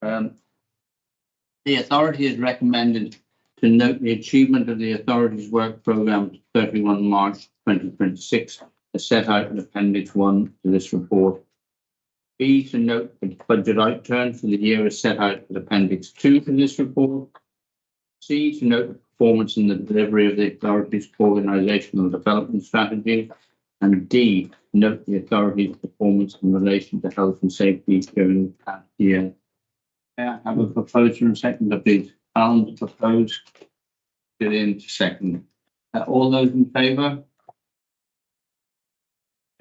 The authority is recommended to note the achievement of the authority's work programme to 31 March 2026 as set out in Appendix 1 to this report. B, to note the budget outturn for the year as set out in Appendix 2 to this report. C, to note the performance in the delivery of the authority's organisational development strategy. And D, note the authority's performance in relation to health and safety during the past year. I have a proposer and second, please. Alan to propose. Gillian to second. All those in favour?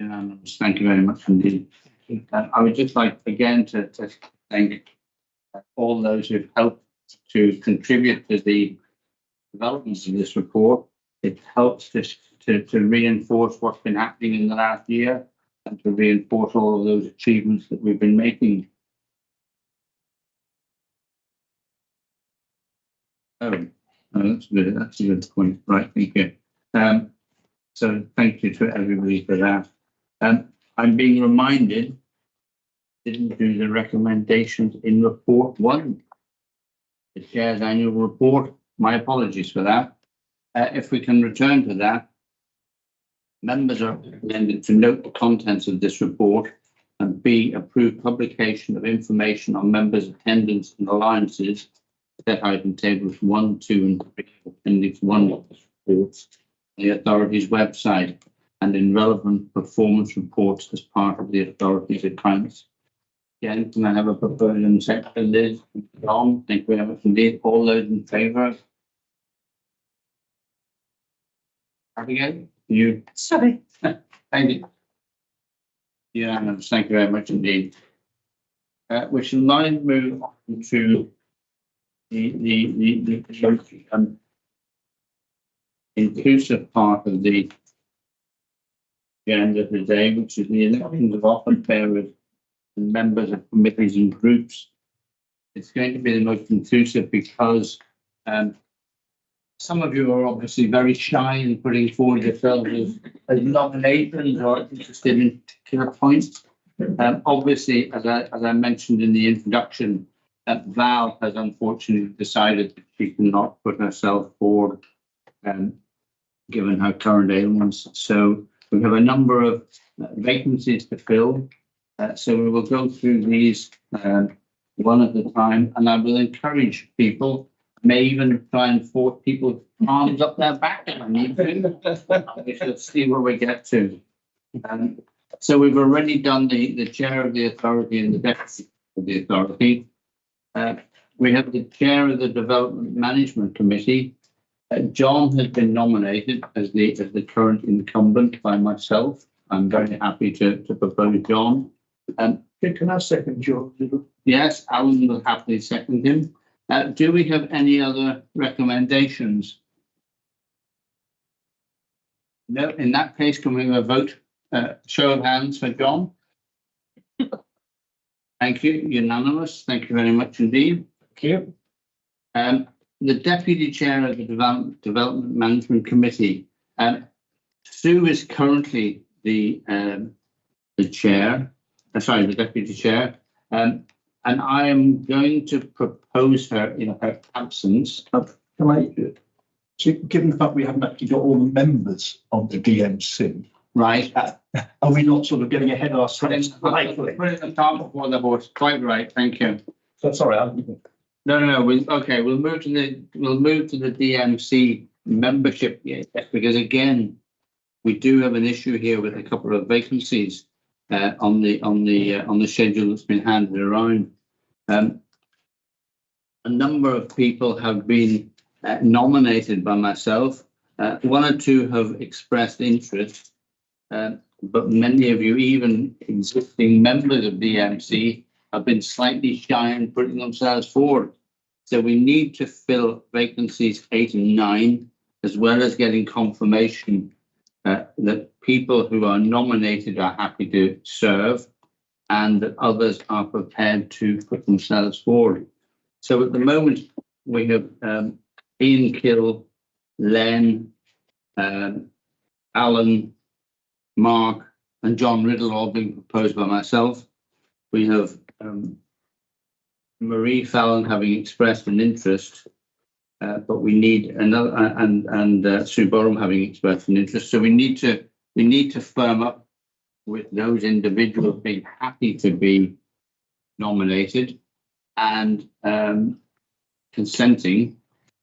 Unanimous. Thank you very much indeed. I would just like again to thank all those who've helped to contribute to the developments of this report. It helps to reinforce what's been happening in the last year and to reinforce all of those achievements that we've been making. Oh, that's good. That's a good point. Right, thank you. So thank you to everybody for that. I'm being reminded, didn't do the recommendations in report 1, the chair's annual report. My apologies for that. If we can return to that, members are recommended to note the contents of this report and B, approve publication of information on members' attendance and alliances set out in tables 1, 2, and 3 of Appendix 1 of this report, the authority's website, and in relevant performance reports as part of the authority's accounts. Again, can I have a proposal and second, Liz? John, thank you very much indeed. All those in favour? Abigail, you, Sorry. thank you. Yeah, thank you very much indeed. We shall now move on to the inclusive part of the agenda today, which is the elections of office bearers and members of committees and groups. It's going to be the most inclusive because some of you are obviously very shy in putting forward yourselves as nominations or interested in particular points. Obviously, as I mentioned in the introduction, Val has unfortunately decided that she cannot put herself forward, given her current ailments. So we have a number of vacancies to fill. So we will go through these one at a time, and I will encourage people, may even try and force people's arms up their back if I need to. We shall see where we get to. So we've already done the chair of the authority and the deputy of the authority. We have the chair of the Development Management Committee. John has been nominated as the current incumbent by myself. I'm very happy to propose John. Can I second John? Yes, Alan will happily second him. Do we have any other recommendations? No, in that case, can we have a vote? Show of hands for John. Thank you, unanimous. Thank you very much indeed. Thank you. The deputy chair of the Development Management Committee. Sue is currently the chair. Sorry, the deputy chair. And I am going to propose her in her absence. Can I, so given the fact we haven't actually got all the members of the DMC, Right. are we not sort of getting ahead of ourselves? Put it in the top before the horse. Quite right. Thank you. So, sorry, No. We'll move to the DMC membership, yes, because again, we do have an issue here with a couple of vacancies on the schedule that's been handed around. A number of people have been nominated by myself. One or two have expressed interest, but many of you, even existing members of DMC, have been slightly shy in putting themselves forward. So we need to fill vacancies 8 and 9, as well as getting confirmation that people who are nominated are happy to serve and that others are prepared to put themselves forward. So at the moment, we have Ian Kill, Len, Alan, Mark, and John Riddle all being proposed by myself. We have Marie Fallon having expressed an interest, but we need another, and Sue Borum having expressed an interest. So we need to firm up with those individuals being happy to be nominated and consenting,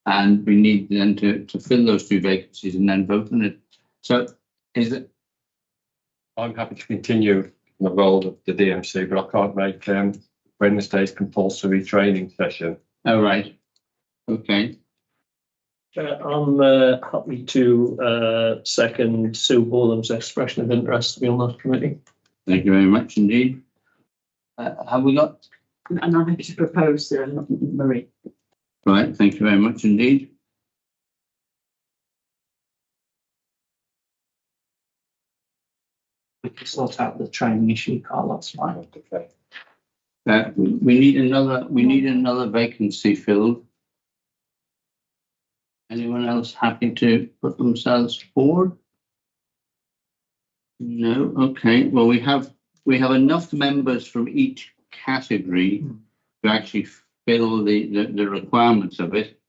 and we need then to fill those 2 vacancies and then vote on it. So is it? I'm happy to continue in the role of the DMC, but I can't make Wednesday's compulsory training session. Oh, right. Okay. I'm happy to second Sue Borlam's expression of interest to be on that committee. Thank you very much indeed. Have we got? And I'm happy to propose Marie. Right. Thank you very much indeed. We can sort out the training issue, Carl. That's fine. Okay. We need another vacancy filled. Anyone else happy to put themselves forward? No. Okay. Well, we have enough members from each category to actually fill the requirements of it.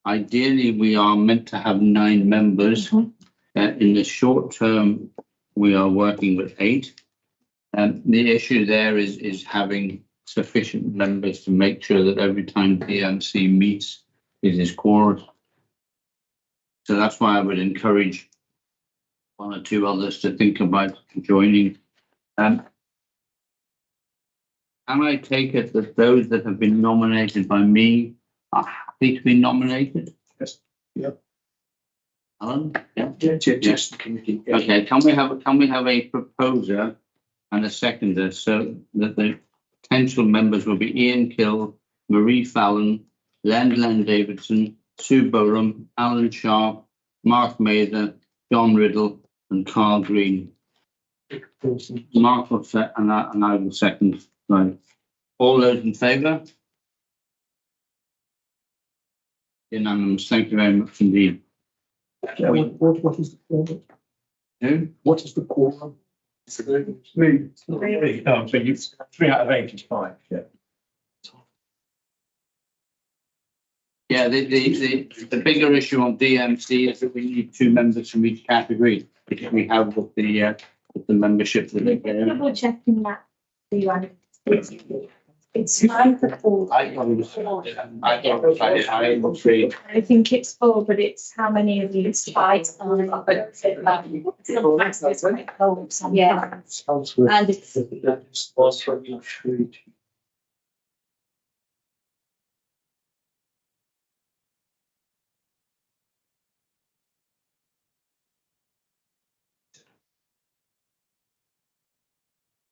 Ideally, we are meant to have 9 members. In the short term, we are working with 8. And the issue there is having sufficient members to make sure that every time DMC meets, it is quorum. So that's why I would encourage 1 or 2 others to think about joining. Can I take it that those that have been nominated by me are happy to be nominated? Yes. Yep. Alan? Yeah. Just Okay, can we have a proposer and a seconder so that the potential members will be Ian Kill, Marie Fallon, Len Davidson, Sue Burham, Alan Sharp, Mark Mather, John Riddle and Carl Green. Mark will set and I will second. Right. All those in favour? Unanimous. Thank you very much indeed. What is the quorum? Who? What is the quorum? Three. Oh, so you 3 out of 8 is fine. Yeah. Yeah, the bigger issue on DMC is that we need 2 members from each category, which we have with the membership that they get. Double checking that. It's 5 for 4. I agree. I think it's 4, but it's how many of you? It's 5. Yeah. And it's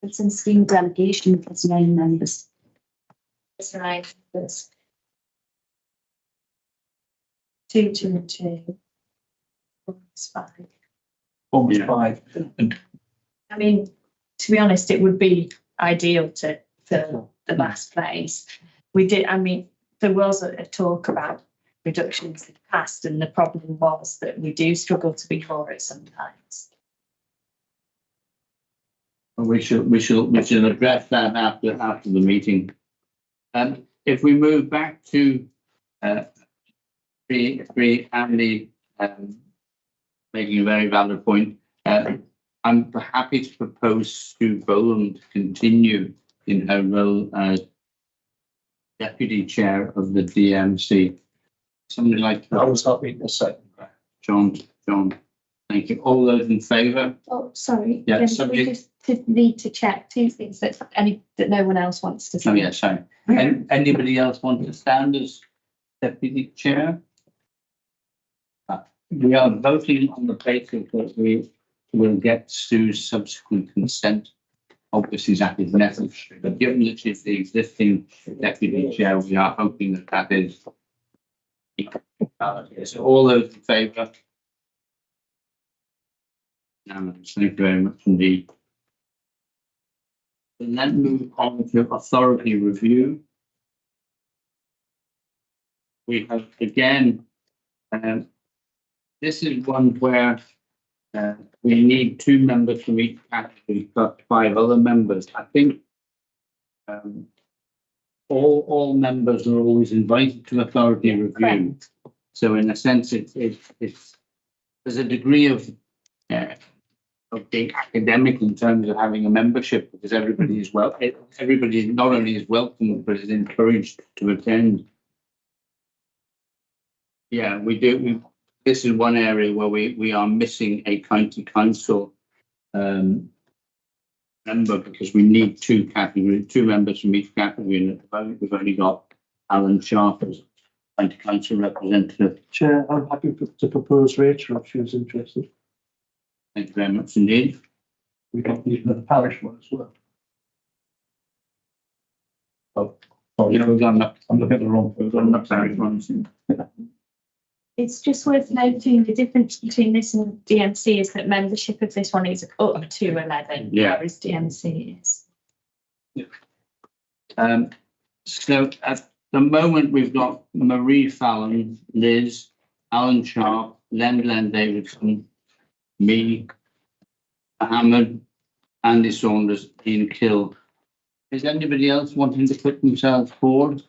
Some scheme delegation for 9 members. That's right. That's 2, 2 and 2. It's 5. Almost Yeah. 5. And I mean, to be honest, it would be ideal to fill the last place. We did, I mean, there was a talk about reductions in the past, and the problem was that we do struggle to be for it sometimes. We should address that after the meeting. If we move back to three Andy making a very valid point, I'm happy to propose Sue Boland to continue in her role as deputy chair of the DMC. Somebody like I was happy to second that. John. Thank you. All those in favour? Oh, sorry. Yeah, We subject- just need to check 2 things that no one else wants to say. Oh, yeah, sorry. Anybody else want to stand as deputy chair? We are voting on the basis that we will get Sue's subsequent consent. Obviously, that is necessary, but given that she's the existing deputy chair, we are hoping that that is. So all those in favour? Thank you very much indeed. And then move on to authority review. We have again, this is one where we need 2 members from each category plus 5 other members. I think all members are always invited to authority review. So in a sense, it's there's a degree of being academic in terms of having a membership, because everybody not only is welcome but is encouraged to attend. Yeah, we do. This is one area where we are missing a county council member, because we need 2 members from each category, and at the moment we've only got Alan Sharp as county council representative. Chair, I'm happy to propose Rachel if she was interested. Thank you very much indeed. we got even the parish one as well. Oh, Yeah, we've got enough. I'm looking at the wrong We've person. got enough parish ones. It's just worth noting the difference between this and DMC is that membership of this one is up to 11, Yeah. whereas DMC is. So at the moment, we've got Marie Fallon, Liz, Alan Sharp, Len Davidson, me, Ahmed, Andy Saunders, Ian Kill. Is anybody else wanting to put themselves forward?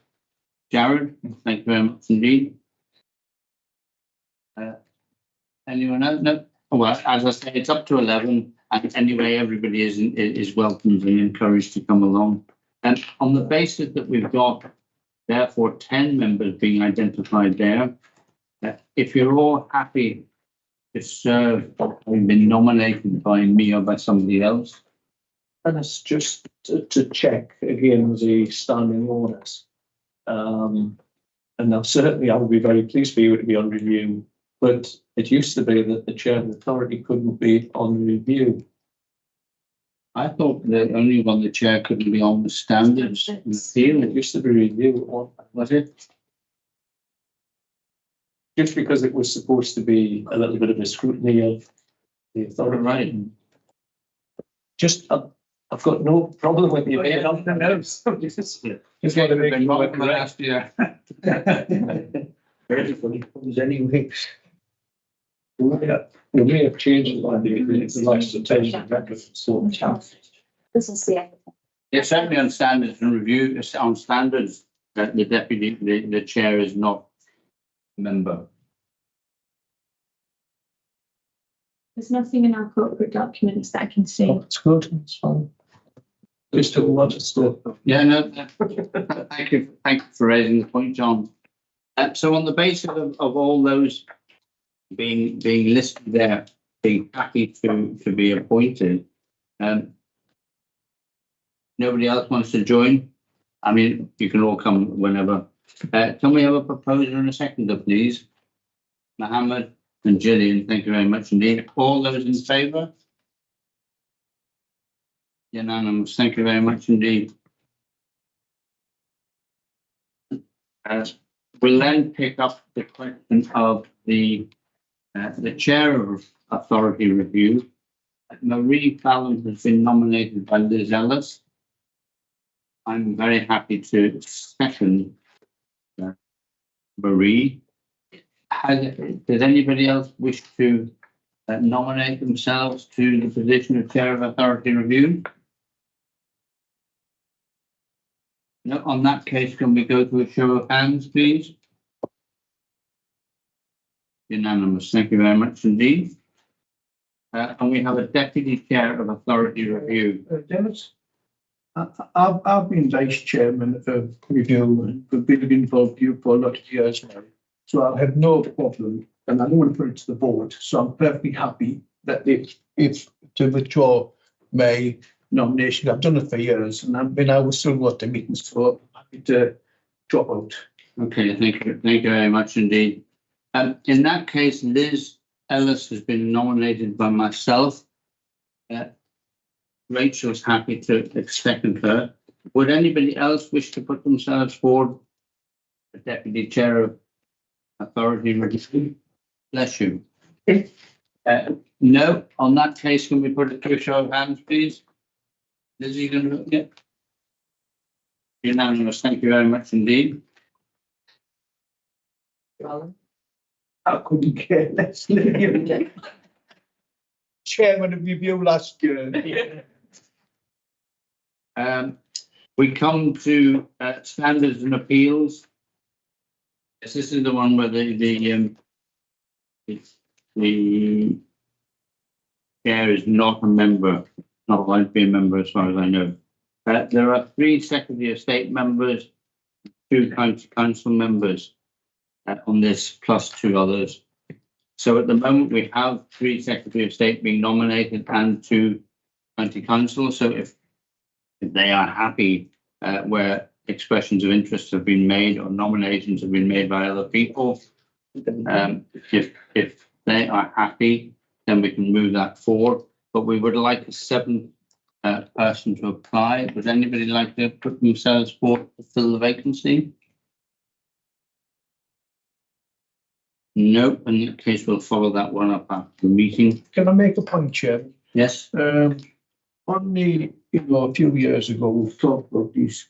Jared, thank you very much indeed. Anyone else? No. Well, as I say, it's up to 11, and anyway, everybody is welcomed and encouraged to come along. And on the basis that we've got, therefore, 10 members being identified there, if you're all happy to serve, having been nominated by me or by somebody else. And it's just to check again the standing orders. And now certainly I would be very pleased for you to be on review But it used to be that the chair of the authority couldn't be on review. I thought the only one the chair couldn't be on was standards and appeal. It used to be review, Was it? just because it was supposed to be a little bit of a scrutiny of the authority. Right. Just, I've got no problem with you. Yeah, Nothing else. Just want to make it more than last year. Everybody comes anyway. We may have changed it by the last attention records. So, This is the Yeah, certainly on standards and review, on standards, that the deputy, the chair is not a member. There's nothing in our corporate documents that I can see. it's good, it's fine. Just don't want to stop. Yeah, no, thank you for raising the point, John. So on the basis of all those being listed there, being happy to be appointed, nobody else wants to join? I mean, you can all come whenever. Can we have a proposer and a seconder, please? Mohammed and Gillian, thank you very much indeed. All those in favour? Unanimous, thank you very much indeed. We'll then pick up the question of the chair of authority review. Marie Fallon has been nominated by Liz Ellis. I'm very happy to second Marie. Does anybody else wish to nominate themselves to the position of chair of authority review? No, on that case, can we go to a show of hands, please? Unanimous, thank you very much indeed. And we have a deputy chair of authority review. Dennis, I've been vice chairman of review and we've been involved here for a lot of years now. So I have no problem, and I don't want to put it to the board. So I'm perfectly happy that if to withdraw my nomination, I've done it for years, and I was still got the meetings, so I'm happy to drop out. Okay, thank you very much indeed. In that case, Liz Ellis has been nominated by myself. Rachel's happy to second her. Would anybody else wish to put themselves forward? The deputy chair of authority review. Bless you. No, on that case, can we put it to a show of hands, please? Liz, are you going to look at? Unanimous, thank you very much indeed. I couldn't care less. Chairman of review last year. We come to standards and appeals. Yes, this is the one where the chair is not a member, not allowed to be a member as far as I know. There are 3 Secretary of State members, 2 county council members on this, plus 2 others. So at the moment we have 3 Secretary of State being nominated and 2 county council. So if they are happy where expressions of interest have been made or nominations have been made by other people, if they are happy, then we can move that forward. But we would like a 7th person to apply. Would anybody like to put themselves forward to fill the vacancy? No, in that case, we'll follow that one up after the meeting. Can I make a point, Chair? Yes. Only, a few years ago, we've talked about these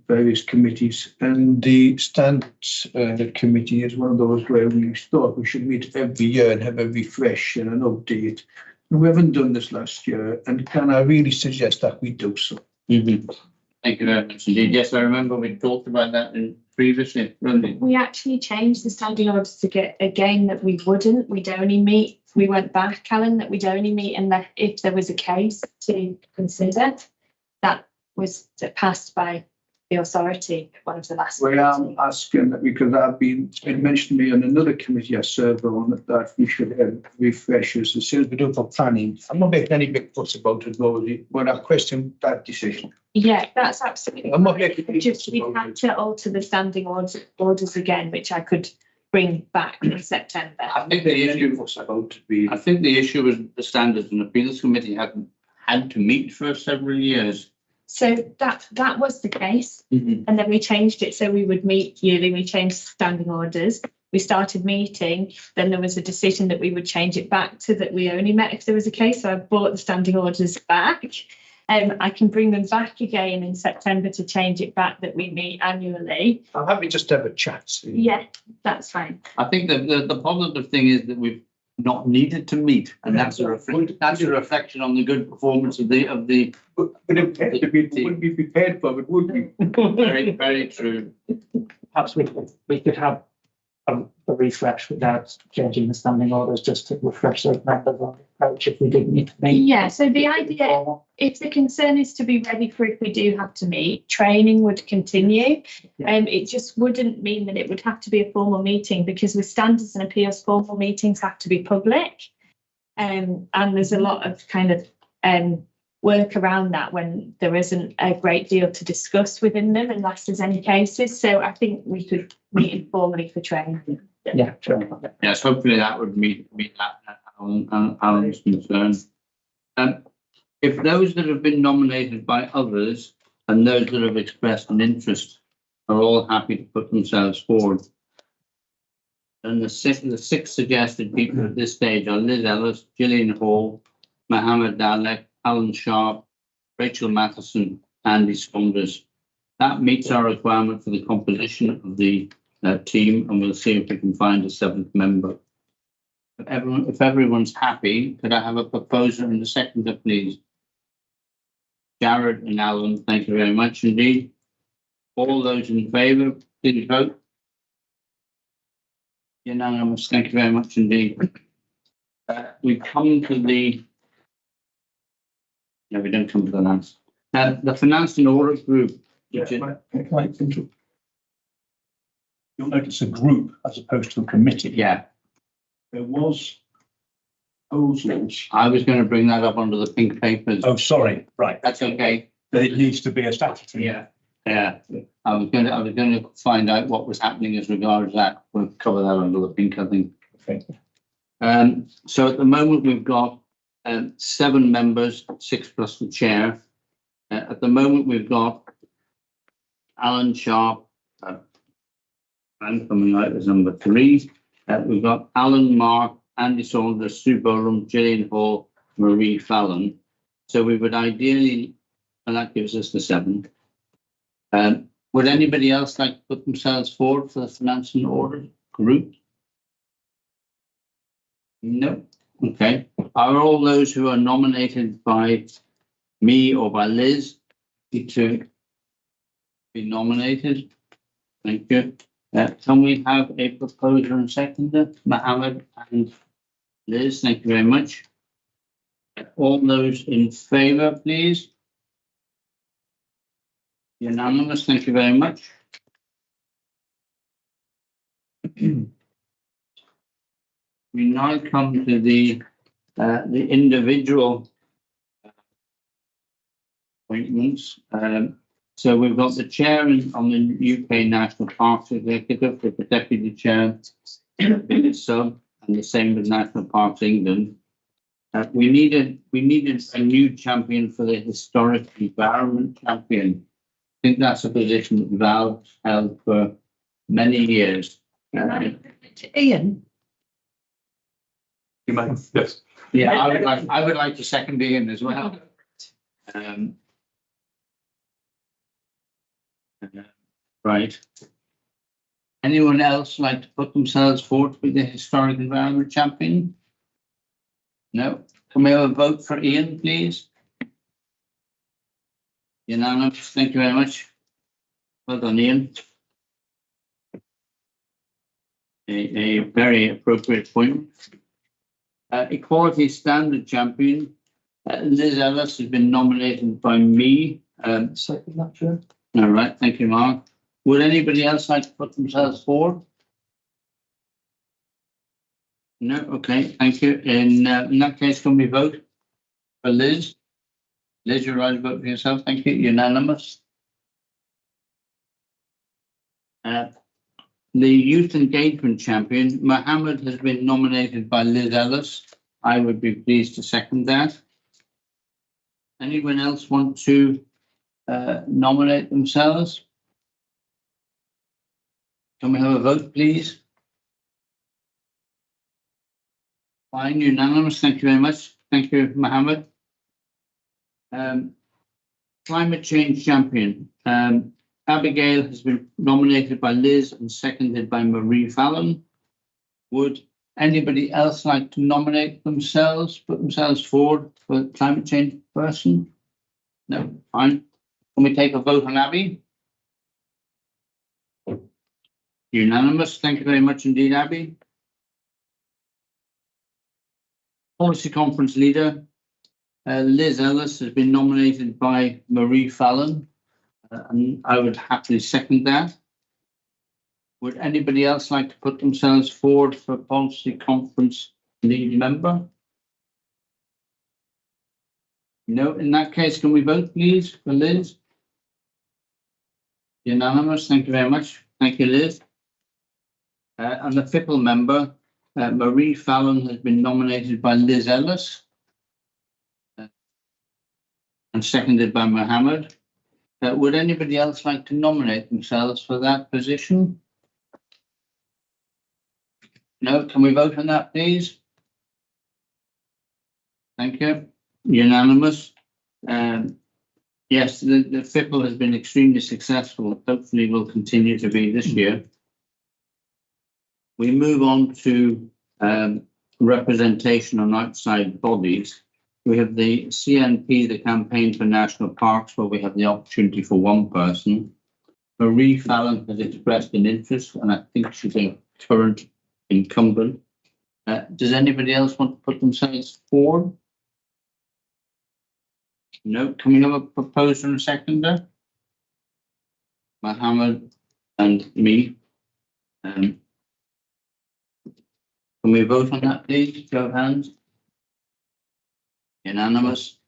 various committees, and the standards committee is one of those where we thought we should meet every year and have a refresh and an update. And we haven't done this last year, and can I really suggest that we do so? Mm-hmm. Thank you very much indeed. Yes, I remember we talked about that previously. We actually changed the standing orders to get again that we wouldn't. We'd only meet. We went back, Alan, that we'd only meet if there was a case to consider. That was passed by the authority at one of the last. Well, I'm asking that because it's been mentioned to me on another committee I serve on that we should have refreshers as soon as we do for planning. I'm not making any big fuss about it, Rosie, but I question that decision. Yeah, that's absolutely. I'm not making any just we had to alter the standing orders again, which I could bring back in September. I think the issue, I think the issue was the Standards and Appeals Committee hadn't had to meet for several years. So that was the case. And then we changed it so we would meet yearly. We changed standing orders. We started meeting. Then there was a decision that we would change it back to that we only met if there was a case. So I brought the standing orders back. I can bring them back again in September to change it back that we meet annually. I'm happy just to have a chat. Yeah, that's fine. I think the positive thing is that we've not needed to meet, and that's a reflection on the good performance of the. But it wouldn't be prepared for it, would we? Very, very true. Perhaps we could have a refresh without changing the standing orders, just to refresh those members on the approach if we did need to meet. Yeah, so the idea, if the concern is to be ready for if we do have to meet, training would continue. It just wouldn't mean that it would have to be a formal meeting, because with standards and appeals, formal meetings have to be public. And there's a lot of kind of work around that when there isn't a great deal to discuss within them, unless there's any cases. So I think we could meet informally for training. Yeah, sure. Yes, hopefully that would meet that Alan's concern. If those that have been nominated by others and those that have expressed an interest are all happy to put themselves forward, then the six suggested people at this stage are Liz Ellis, Gillian Hall, Mohammed Dalek, Alan Sharp, Rachel Matheson, Andy Saunders. That meets our requirement for the composition of the team, and we'll see if we can find a seventh member. If everyone's happy, could I have a proposer and a seconder, please? Jared and Alan, thank you very much indeed. All those in favour, please vote. Unanimous, thank you very much indeed. We come to the. No, we don't come to the last. The Finance and Audit Group. You'll notice a group as opposed to a committee. Yeah. There was proposals. I was going to bring that up under the pink papers. Oh, sorry. Right. That's okay. That it needs to be a statutory. Yeah. I was going to find out what was happening as regards that. We'll cover that under the pink, I think. Okay. So at the moment we've got 7 members, 6 plus the chair. At the moment we've got Alan Sharp, and coming out as number 3. We've got Alan Mark, Andy Saunders, Sue Bolam, Gillian Hall, Marie Fallon. So we would ideally, and that gives us the 7. Would anybody else like to put themselves forward for the Finance and Audit Group? No. Okay. Are all those who are nominated by me or by Liz to be nominated? Thank you. Can we have a proposer and seconder? Mohammed and Liz, thank you very much. All those in favour, please. Unanimous, thank you very much. We now come to the individual appointments. So we've got the chair on the UK National Parks Executive, with the deputy chair, sub, and the same with National Parks England. We needed a new champion for the historic environment champion. I think that's a position that Val held for many years. Ian. You may, yes. Yeah, I would like to second Ian as well. Right. Anyone else like to put themselves forward to be the historic environment champion? No. Can we have a vote for Ian, please? Unanimous. Thank you very much. Well done, Ian. A very appropriate point. Equality Standard Champion. Liz Ellis has been nominated by me. Second that, Chair. All right, thank you, Mark. Would anybody else like to put themselves forward? No, okay, thank you. In that case, can we vote for Liz? Liz, you're right to vote for yourself. Thank you. Unanimous. The Youth Engagement Champion, Mohammed, has been nominated by Liz Ellis. I would be pleased to second that. Anyone else want to nominate themselves? Can we have a vote, please? Fine, unanimous. Thank you very much. Thank you, Mohammed. Climate Change Champion. Abigail has been nominated by Liz and seconded by Marie Fallon. Would anybody else like to nominate themselves, put themselves forward for climate change person? No, fine. Can we take a vote on Abby? Unanimous. Thank you very much indeed, Abby. Policy Conference Leader, Liz Ellis has been nominated by Marie Fallon, and I would happily second that. Would anybody else like to put themselves forward for Policy Conference Lead Member? No, in that case, can we vote, please, for Liz? Unanimous. Thank you very much. Thank you, Liz. And the FIPL member, Marie Fallon, has been nominated by Liz Ellis and seconded by Mohammed. Would anybody else like to nominate themselves for that position? No, can we vote on that, please? Thank you. Unanimous. Yes, the FIPL has been extremely successful. Hopefully will continue to be this year. We move on to representation on outside bodies. We have the CNP, the Campaign for National Parks, where we have the opportunity for one person. Marie Fallon has expressed an interest, and I think she's a current incumbent. Does anybody else want to put themselves forward? No. Can we have a proposer and a seconder? Mohammed and me. Can we vote on that, please? Show of hands. Unanimous.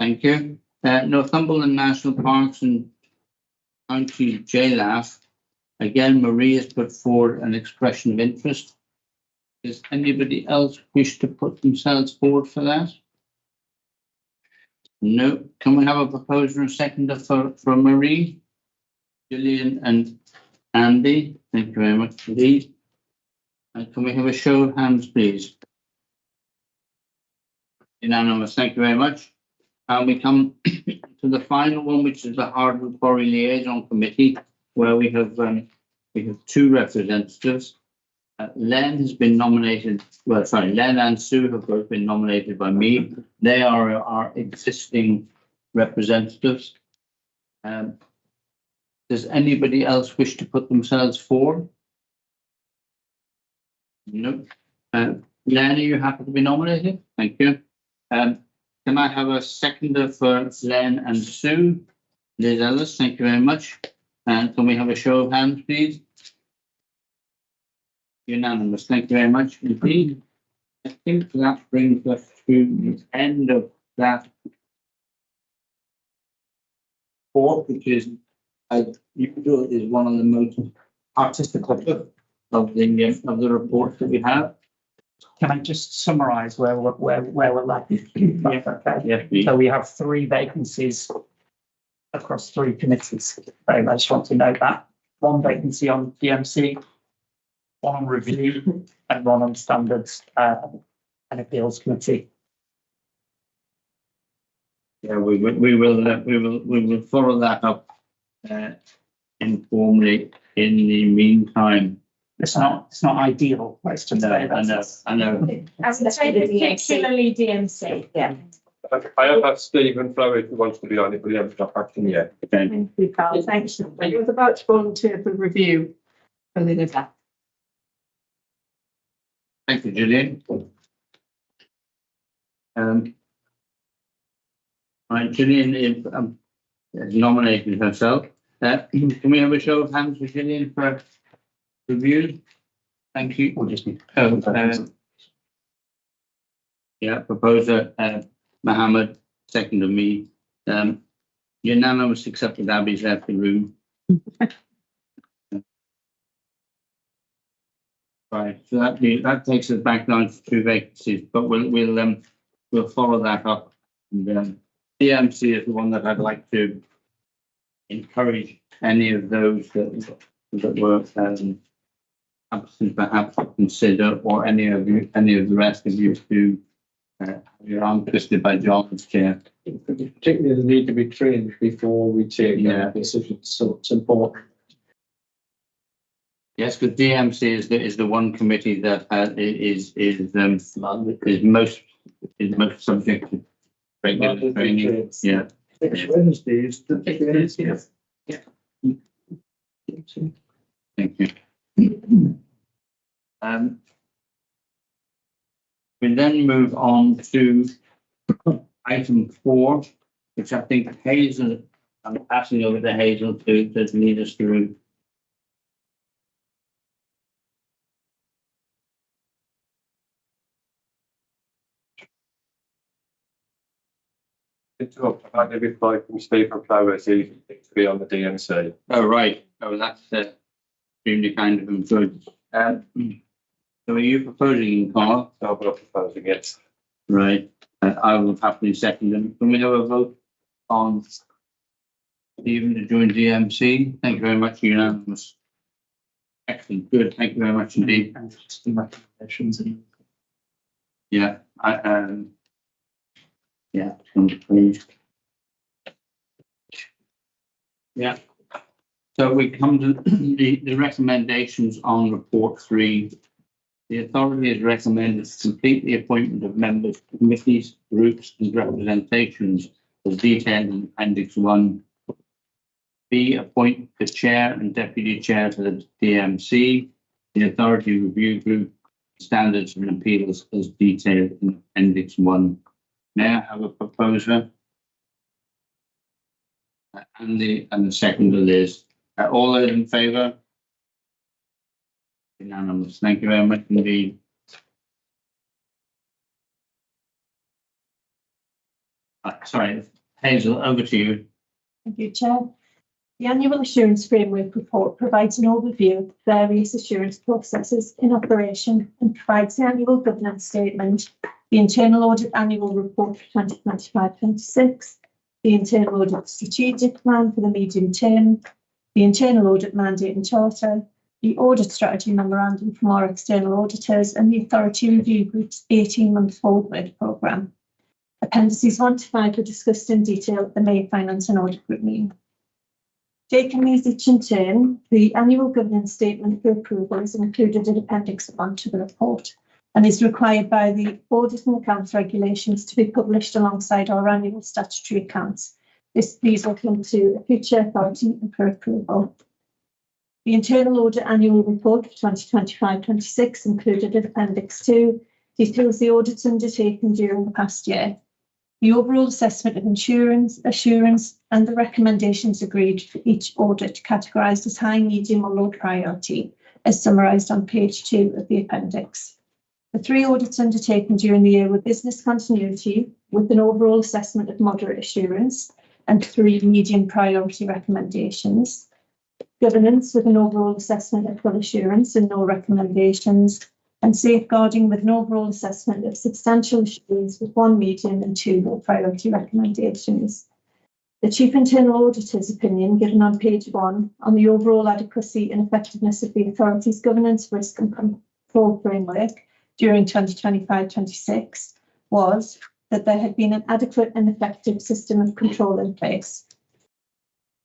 Thank you. Northumberland National Parks and County JLAF. Again, Marie has put forward an expression of interest. Does anybody else wish to put themselves forward for that? No. Can we have a proposer and seconder for Marie, Gillian and Andy? Thank you very much indeed. Can we have a show of hands, please? Unanimous. Thank you very much. And we come to the final one, which is the Hardwood Quarry Liaison Committee, where we have two representatives. Len has been nominated. Well, sorry, Len and Sue have both been nominated by me. They are our existing representatives. Does anybody else wish to put themselves forward? No. Len, are you happy to be nominated? Thank you. Can I have a seconder for Len and Sue? Liz Ellis, thank you very much. And can we have a show of hands, please? Unanimous. Thank you very much indeed. I think that brings us to the end of that report, which is, as usual, is one of the most artistic of the reports that we have. Can I just summarise where we're left? Yes, please. So we have 3 vacancies across 3 committees. I just want to note that. 1 vacancy on DMC, 1 on review, and 1 on standards and appeals committee. Yeah, we will follow that up informally. In the meantime, It's not ideal. Let's just say I know. As particularly DMC. Yeah. I have asked Stephen Flowers who wants to be on it, but he hasn't got back to me yet. Thank you, Carl. Thanks. I was about to volunteer for review a little bit. Thank you, Gillian. Right, Gillian has nominated herself. Can we have a show of hands for Gillian for review? Thank you. We'll just need. Yeah, proposer Mohammed, second of me. Unanimous except that Abby's left the room. Right, so that takes us back down to 2 vacancies, but we'll follow that up. And DMC is the one that I'd like to encourage any of those that were absent perhaps to consider, or any of the rest of you to your arm twisted by John's chair. Particularly, they need to be trained before we take decisions, so it's important. Yes, because DMC is the one committee that is most subject to regular training. Yeah. Next Wednesday is the. Thank you. We then move on to item 4, which I think Hazel, I'm passing over to Hazel to lead us through. About every 5 from Stephen Flowers, to be on the DMC. Oh, right. Oh, that's extremely kind of him. Good. So are you proposing, Carl? So I'm not proposing it. Right. I will happily second them. Can we have a vote on Stephen to join DMC? Thank you very much. Unanimous. Excellent. Good. Thank you very much indeed. And some recommendations. Yeah. Yeah. Please. Yeah. So we come to the recommendations on report 3. The authority has recommended to complete the appointment of members, committees, groups and representations as detailed in Appendix 1. B, appoint the chair and deputy chair to the DMC, the authority review group, standards and appeals as detailed in Appendix 1. May I have a proposer? And the seconder is. All those in favour? Unanimous. Thank you very much indeed. Sorry, Hazel, over to you. Thank you, Chair. The Annual Assurance Framework Report provides an overview of various assurance processes in operation and provides the annual governance statement, the internal audit annual report for 2025-26, the internal audit strategic plan for the medium term, the internal audit mandate and charter, the audit strategy memorandum from our external auditors, and the authority review group's 18-month forward programme. Appendices 1 to 5 were discussed in detail at the May Finance and Audit Group meeting. Taking these each in turn, the annual governance statement for approval is included in Appendix 1 to the report and is required by the Audit and Accounts regulations to be published alongside our annual statutory accounts. These will come to a future authority for approval. The internal audit annual report for 2025-26 included in Appendix 2 details the audits undertaken during the past year, the overall assessment of assurance and the recommendations agreed for each audit categorised as high, medium or low priority as summarised on page 2 of the appendix. The 3 audits undertaken during the year were business continuity with an overall assessment of moderate assurance and 3 medium priority recommendations, governance with an overall assessment of full assurance and no recommendations, and safeguarding with an overall assessment of substantial assurance with 1 medium and 2 low priority recommendations. The Chief Internal Auditor's opinion given on page 1 on the overall adequacy and effectiveness of the authority's governance, risk and control framework during 2025-26 was that there had been an adequate and effective system of control in place.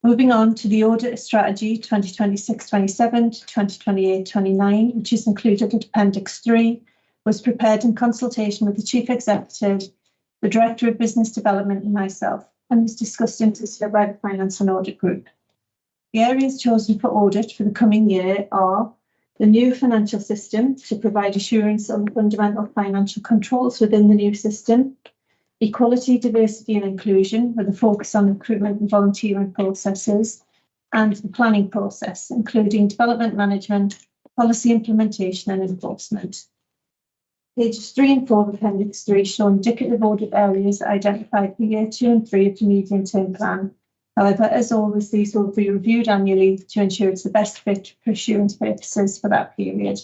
Moving on to the audit strategy 2026-27 to 2028-29, which is included in Appendix 3, was prepared in consultation with the Chief Executive, the Director of Business Development and myself, and was discussed in detail by the Finance and Audit Group. The areas chosen for audit for the coming year are the new financial system to provide assurance on fundamental financial controls within the new system, equality, diversity and inclusion with a focus on recruitment and volunteering processes, and the planning process, including development management, policy implementation and enforcement. Pages 3 and 4 of Appendix 3 show indicative audit areas identified for year 2 and 3 of the medium-term plan. However, as always, these will be reviewed annually to ensure it's the best fit for assurance purposes for that period.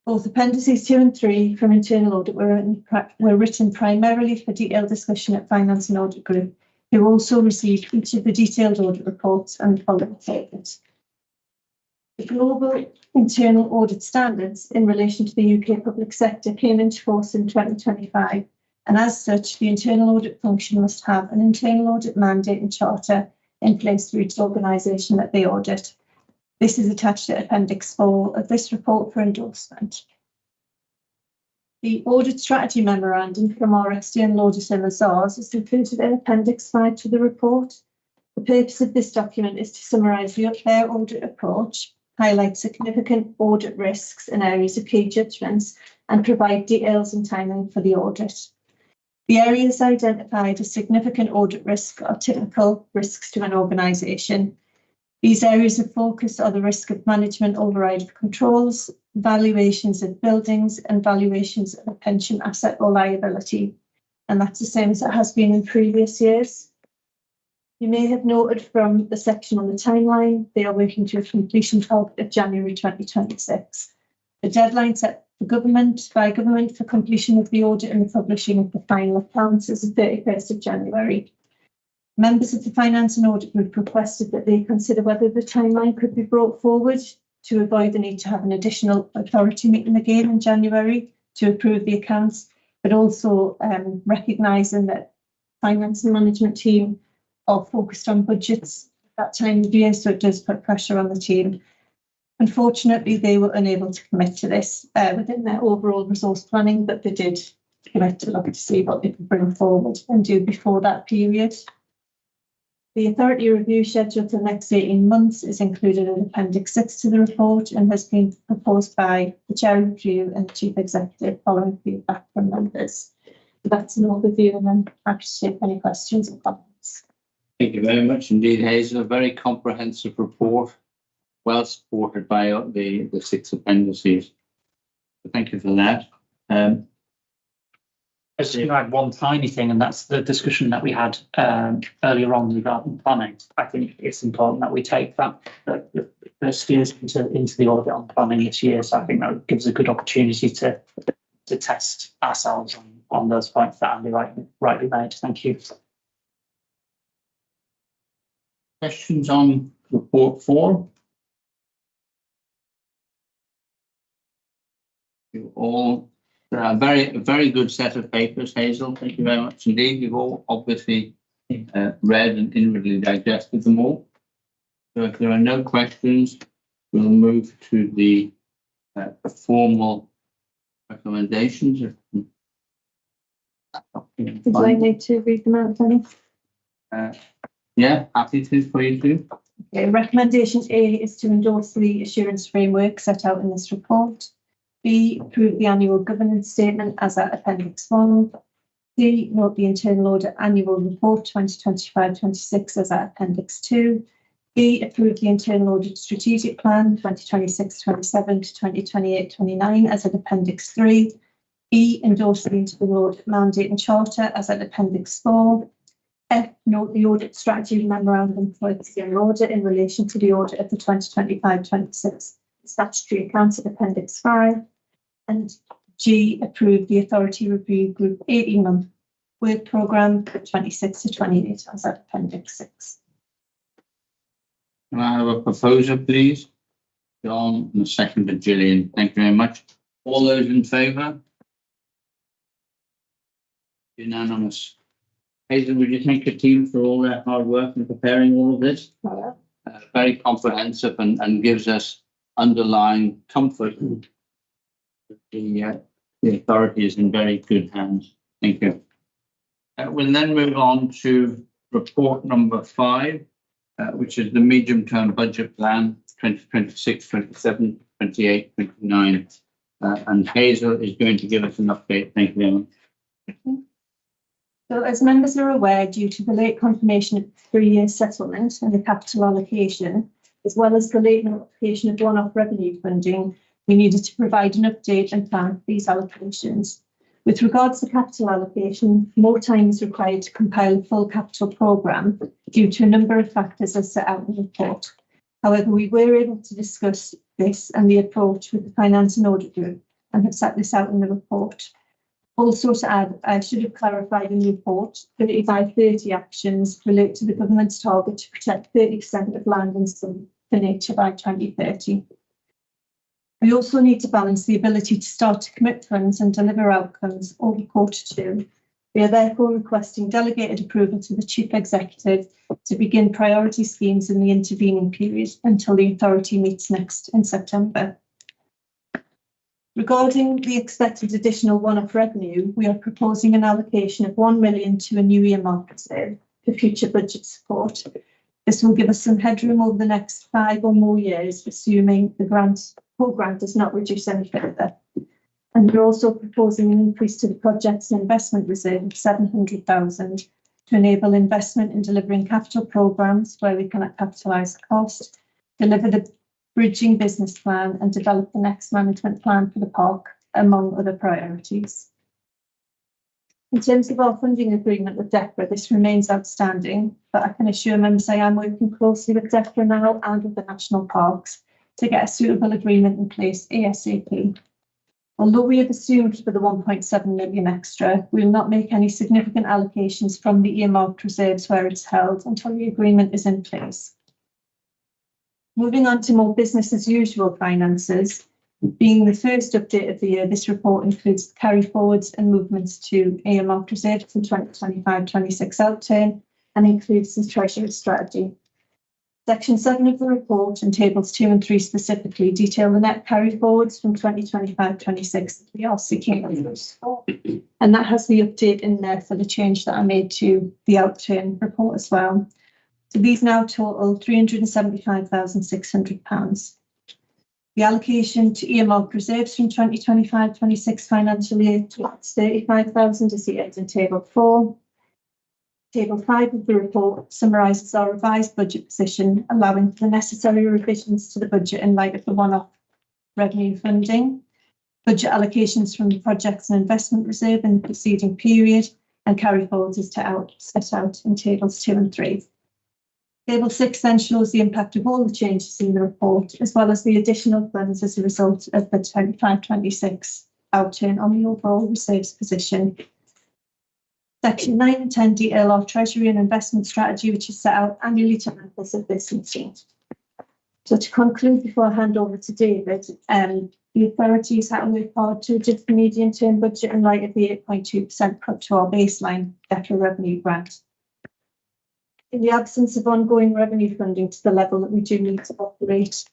Both appendices 2 and 3 from internal audit were written primarily for detailed discussion at Finance and Audit Group, who also received each of the detailed audit reports and following statements. The global internal audit standards in relation to the UK public sector came into force in 2025, and as such, the internal audit function must have an internal audit mandate and charter in place for each organisation that they audit. This is attached to Appendix 4 of this report for endorsement. The Audit Strategy Memorandum from our external auditor, Mazars, is included in Appendix 5 to the report. The purpose of this document is to summarise their audit approach, highlight significant audit risks and areas of key judgments, and provide details and timing for the audit. The areas identified as significant audit risk are typical risks to an organisation. These areas of focus are the risk of management override of controls, valuations of buildings, and valuations of a pension asset or liability. And that's the same as it has been in previous years. You may have noted from the section on the timeline, they are working to a completion target of January 2026. The deadline set by government for completion of the audit and the publishing of the final accounts is the 31st of January. Members of the Finance and Audit Group requested that they consider whether the timeline could be brought forward to avoid the need to have an additional authority meeting again in January to approve the accounts, but also recognising that finance and management team are focused on budgets at that time of year, so it does put pressure on the team. Unfortunately, they were unable to commit to this within their overall resource planning, but they did commit to look to see what they could bring forward and do before that period. The authority review schedule for the next 18 months is included in Appendix 6 to the report and has been proposed by the Chair of Review and the Chief Executive following feedback from members. So that's an overview, and I'm happy to take any questions or comments. Thank you very much indeed, Hazel. A very comprehensive report, well supported by the 6 appendices. So thank you for that. I was just going to add one tiny thing, and that's the discussion that we had earlier on regarding planning. I think it's important that we take that the first years into the audit on planning this year. So I think that gives a good opportunity to test ourselves on those points that Andy rightly made. Thank you. Questions on report 4? You all. Very good set of papers, Hazel. Thank you very much indeed. You've all obviously read and inwardly digested them all. So if there are no questions, we'll move to the formal recommendations. Would I need to read them out, Danny? Yeah, happy to for you too. Okay, recommendation A is to endorse the assurance framework set out in this report. B, approve the annual governance statement as at Appendix 1. C, note the internal audit annual report 2025-26 as at Appendix 2. B, approve the internal audit strategic plan 2026-27 to 2028-29 as at Appendix 3. E, endorse the internal audit mandate and charter as at Appendix 4. F, note the audit strategy memorandum for external audit in relation to the audit of the 2025-26 statutory accounts at Appendix 5, and G, approve the Authority Review Group 18-month work programme for 26 to 28 as at Appendix 6. Can I have a proposer, please? John, and a second to Gillian. Thank you very much. All those in favour? Unanimous. Hazel, would you thank your team for all their hard work in preparing all of this? Very comprehensive and gives us underlying comfort. The authority is in very good hands. Thank you. We'll then move on to report number 5, which is the medium-term budget plan 2026, 27, 28, 29. And Hazel is going to give us an update. Thank you very much. So as members are aware, due to the late confirmation of the 3-year settlement and the capital allocation, as well as the late notification of one-off revenue funding, we needed to provide an update and plan for these allocations. With regards to capital allocation, more time is required to compile a full capital programme due to a number of factors as set out in the report. However, we were able to discuss this and the approach with the Finance and Audit Group and have set this out in the report. Also to add, I should have clarified in the report, 30 by 30 actions relate to the government's target to protect 30% of land and sea for nature by 2030. We also need to balance the ability to start to commit funds and deliver outcomes over Q2. We are therefore requesting delegated approval to the Chief Executive to begin priority schemes in the intervening period until the authority meets next in September. Regarding the expected additional one-off revenue, we are proposing an allocation of 1 million to a new earmark reserve for future budget support. This will give us some headroom over the next 5 or more years, assuming the whole grant does not reduce any further. And we're also proposing an increase to the project's investment reserve of 700,000 to enable investment in delivering capital programmes where we cannot capitalise the cost, deliver the bridging business plan and develop the next management plan for the park, among other priorities. In terms of our funding agreement with DEFRA, this remains outstanding, but I can assure members I am working closely with DEFRA now and with the national parks to get a suitable agreement in place ASAP. Although we have assumed for the 1.7 million extra, we will not make any significant allocations from the earmarked reserves where it's held until the agreement is in place. Moving on to more business as usual finances, being the first update of the year, this report includes the carry forwards and movements to earmarked reserves for 2025-26 outturn and includes the Treasury strategy. Section 7 of the report and tables 2 and 3 specifically detail the net carry forwards from 2025-26 that we are seeking, and that has the update in there for the change that I made to the outturn report as well. So these now total £375,600. The allocation to earmarked reserves from 2025-26 financial year is 35,000 as the in Table 4. Table 5 of the report summarises our revised budget position, allowing for the necessary revisions to the budget in light of the one-off revenue funding, budget allocations from the projects and investment reserve in the preceding period, and carry forwards is set out in Tables 2 and 3. Table 6 then shows the impact of all the changes in the report, as well as the additional funds as a result of the 25-26 outturn on the overall reserves position. Section 9 and 10 detail our Treasury and investment strategy, which is set out annually to members of this meeting. So to conclude, before I hand over to David, the authorities had to work hard to adjust the medium-term budget in light of the 8.2% cut to our baseline DEFRA revenue grant. In the absence of ongoing revenue funding to the level that we do need to operate,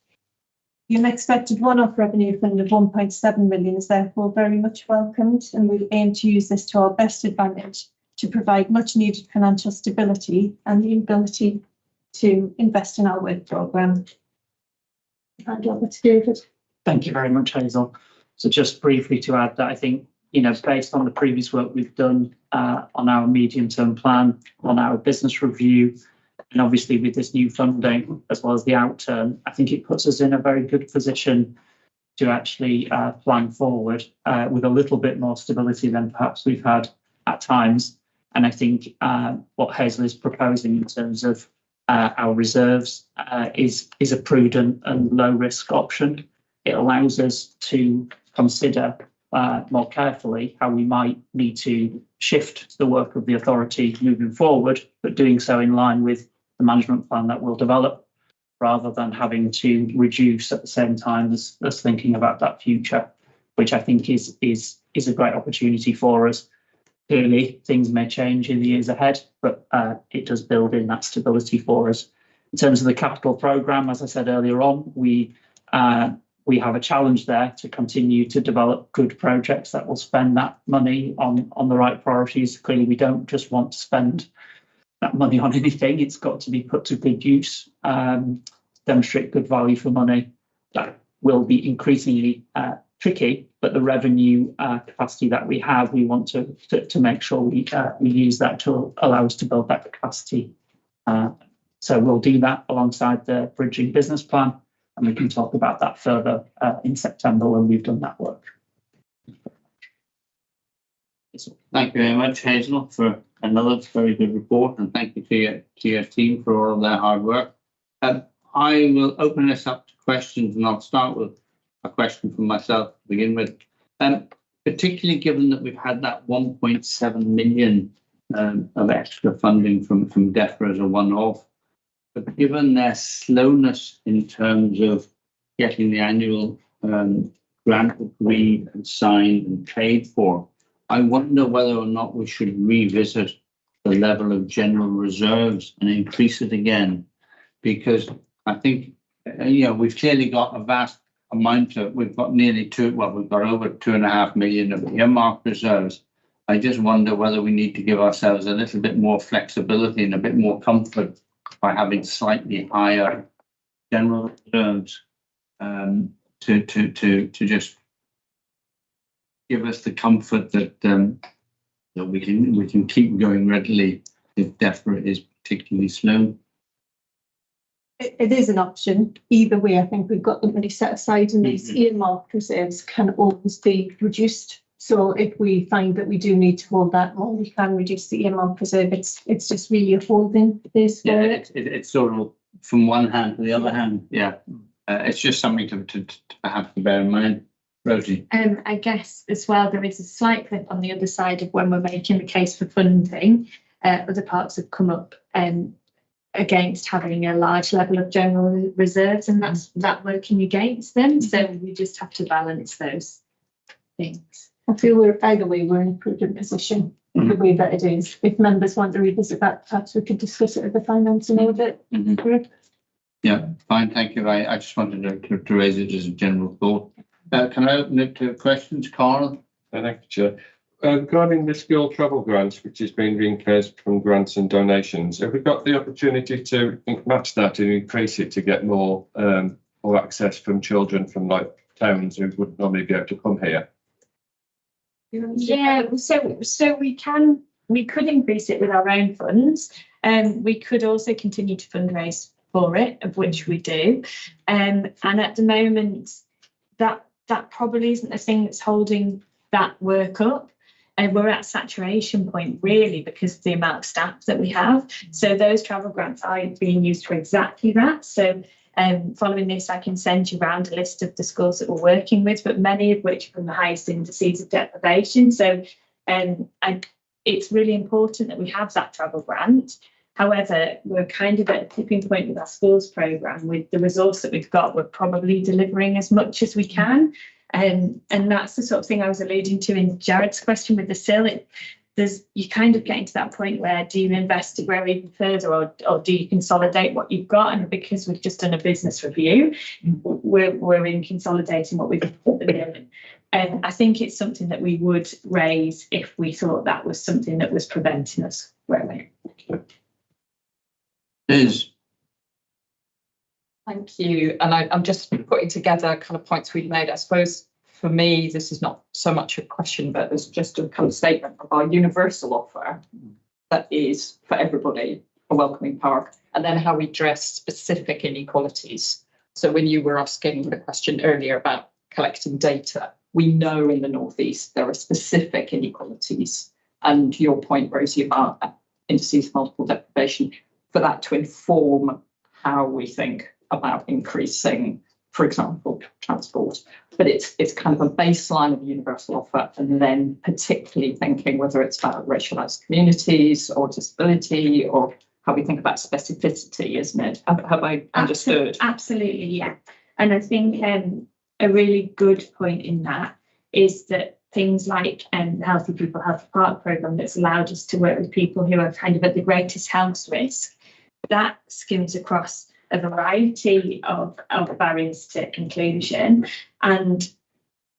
the unexpected one-off revenue fund of 1.7 million is therefore very much welcomed, and we'll aim to use this to our best advantage to provide much needed financial stability and the ability to invest in our work programme. Hand over to David. Thank you very much, Hazel. So just briefly to add that I think, based on the previous work we've done on our medium-term plan, on our business review, and obviously with this new funding, as well as the outturn, I think it puts us in a very good position to actually plan forward with a little bit more stability than perhaps we've had at times. And I think what Hazel is proposing in terms of our reserves is a prudent and low-risk option. It allows us to consider more carefully how we might need to shift the work of the authority moving forward, but doing so in line with the management plan that we'll develop, rather than having to reduce at the same time as thinking about that future, which I think is a great opportunity for us. Clearly, things may change in the years ahead, but it does build in that stability for us. In terms of the capital programme, as I said earlier on, we have a challenge there to continue to develop good projects that will spend that money on the right priorities. Clearly, we don't just want to spend that money on anything. It's got to be put to good use, demonstrate good value for money. That will be increasingly tricky, but the revenue capacity that we have, we want to make sure we use that to allow us to build that capacity. So we'll do that alongside the bridging business plan, and we can talk about that further in September when we've done that work. Thank you very much, Hazel, for another very good report, and thank you to your team for all of their hard work. I will open this up to questions, and I'll start with a question from myself to begin with. Particularly given that we've had that 1.7 million of extra funding from DEFRA as a one-off, but given their slowness in terms of getting the annual grant agreed and signed and paid for, I wonder whether or not we should revisit the level of general reserves and increase it again, because I think we've clearly got a vast amount of, we've got we've got over 2.5 million of earmarked reserves. I just wonder whether we need to give ourselves a little bit more flexibility and a bit more comfort by having slightly higher general reserves to just give us the comfort that that we can keep going readily if DEFRA is particularly slow. It is an option. Either way, I think we've got the money set aside, and these earmarked reserves can always be reduced. So if we find that we do need to hold that more, we can reduce the earmarked reserve. It's just really a holding this. Yeah, it's sort of from one hand to the other hand. Yeah, it's just something to perhaps bear in mind. Rosie. I guess as well, there is a slight flip on the other side of when we're making the case for funding. Other parts have come up against having a large level of general reserves, and that's that working against them. So we just have to balance those things. I feel either way we're in a prudent position the way that it is. If members want to revisit that, perhaps we could discuss it at the finance and audit. Yeah, fine, thank you. I just wanted to raise it as a general thought. Can I open it to questions, Carl? Thank you, Chair. Regarding the skill travel grants, which has been reinforced from grants and donations, have we got the opportunity to match that and increase it to get more access from children from like towns who wouldn't normally be able to come here? Yeah, so we could increase it with our own funds, and we could also continue to fundraise for it, of which we do. And at the moment, that probably isn't the thing that's holding that work up. And we're at saturation point really because of the amount of staff that we have. So those travel grants are being used for exactly that. So following this, I can send you around a list of the schools that we're working with, but many of which are from the highest indices of deprivation. So and it's really important that we have that travel grant. However, we're kind of at a tipping point with our schools programme. With the resource that we've got, we're probably delivering as much as we can. And that's the sort of thing I was alluding to in Jared's question with the SIL. You kind of getting to that point where do you invest to grow even further, or do you consolidate what you've got? And because we've just done a business review, we're in consolidating what we've got at the moment. And I think it's something that we would raise if we thought that was something that was preventing us growing. Liz. Thank you. And I'm just putting together kind of points we've made. I suppose for me, this is not so much a question, but there's just a kind of statement of our universal offer that is for everybody, a welcoming park, and then how we address specific inequalities. So when you were asking the question earlier about collecting data, we know in the North East there are specific inequalities. And your point, Rosie, about indices of multiple deprivation, for that to inform how we think about increasing, for example, transport. But it's kind of a baseline of universal offer, and then particularly thinking whether it's about racialised communities or disability, or how we think about specificity, isn't it? Have I understood? Absolutely, yeah. And I think a really good point in that is that things like the Healthy People, Healthy Park programme that's allowed us to work with people who are kind of at the greatest health risk, that skims across a variety of barriers to inclusion. And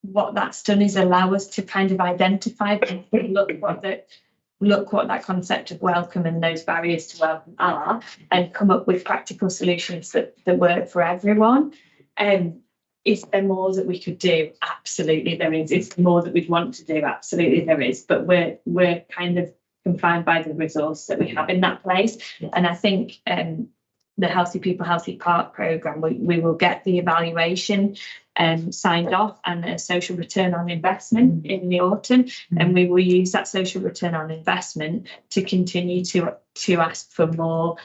what that's done is allow us to kind of identify and look what that concept of welcome and those barriers to welcome are, and come up with practical solutions that work for everyone. Is there more that we could do? Absolutely there is. Is there more that we'd want to do? Absolutely there is. But we're kind of confined by the resource that we have in that place. And I think the Healthy People, Healthy Park programme, we will get the evaluation signed off and a social return on investment in the autumn, and we will use that social return on investment to continue to ask for more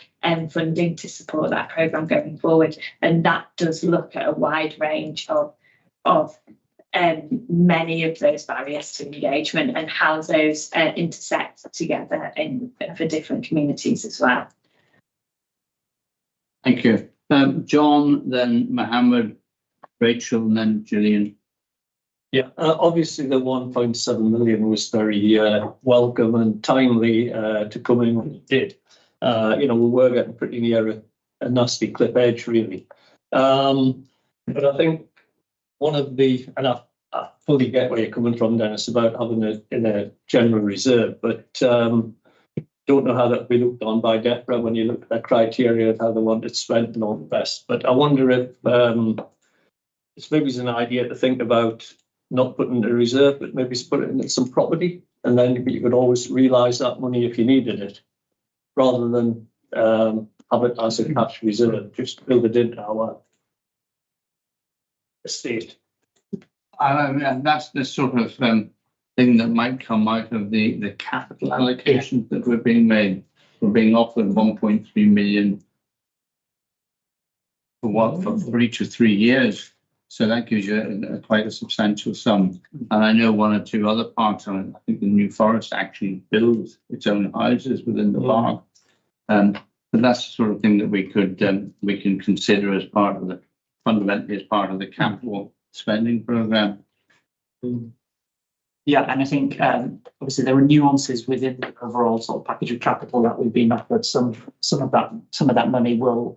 funding to support that programme going forward. And that does look at a wide range of many of those barriers to engagement and how those intersect together for different communities as well. Thank you. John, then Mohammed, Rachel, and then Gillian. Yeah, obviously the 1.7 million was very welcome and timely to come in when it did. We were getting pretty near a nasty cliff edge, really. But I think one of the, and I fully get where you're coming from, Dennis, about having it in a general reserve, but don't know how that will be looked on by DEFRA when you look at the criteria of how they want it spent and all the best. But I wonder if it's maybe an idea to think about not putting in a reserve, but maybe put it in some property, and then you could always realise that money if you needed it, rather than have it as a cash reserve. Just build it into our estate. I mean, that's the sort of thing that might come out of the capital allocations that were being made. We're being offered 1.3 million for each of 3 years. So that gives you quite a substantial sum. And I know one or two other parks, I think the New Forest actually builds its own houses within the park. But that's the sort of thing that we can consider as part of fundamentally as part of the capital spending programme. Yeah, and I think obviously there are nuances within the overall sort of package of capital that we've been offered. Some of that money will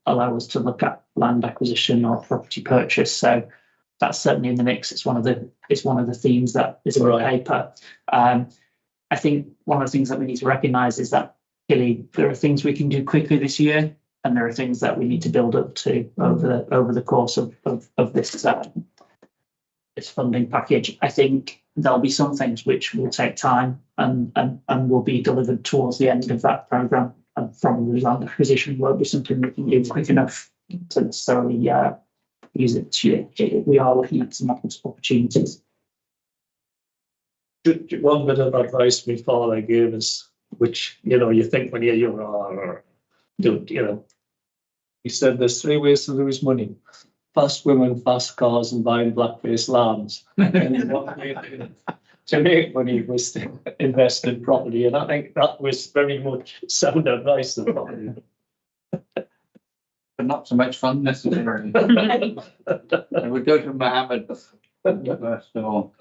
allow us to look at land acquisition or property purchase. So that's certainly in the mix. It's one of the themes that is in the paper. I think one of the things that we need to recognise is that clearly there are things we can do quickly this year, and there are things that we need to build up to over the course of this this funding package. I think there'll be some things which will take time and will be delivered towards the end of that programme. And from the land acquisition won't be something we can do quick enough to necessarily use it this year. We are looking at some opportunities. One bit of advice my father gave us, which you think when you're young, he said there's 3 ways to lose money: fast women, fast cars, and buying black-faced lambs. And what way to make money was to invest in property, and I think that was very much sound advice. But not so much fun necessarily. I would go to Mohammed first of all.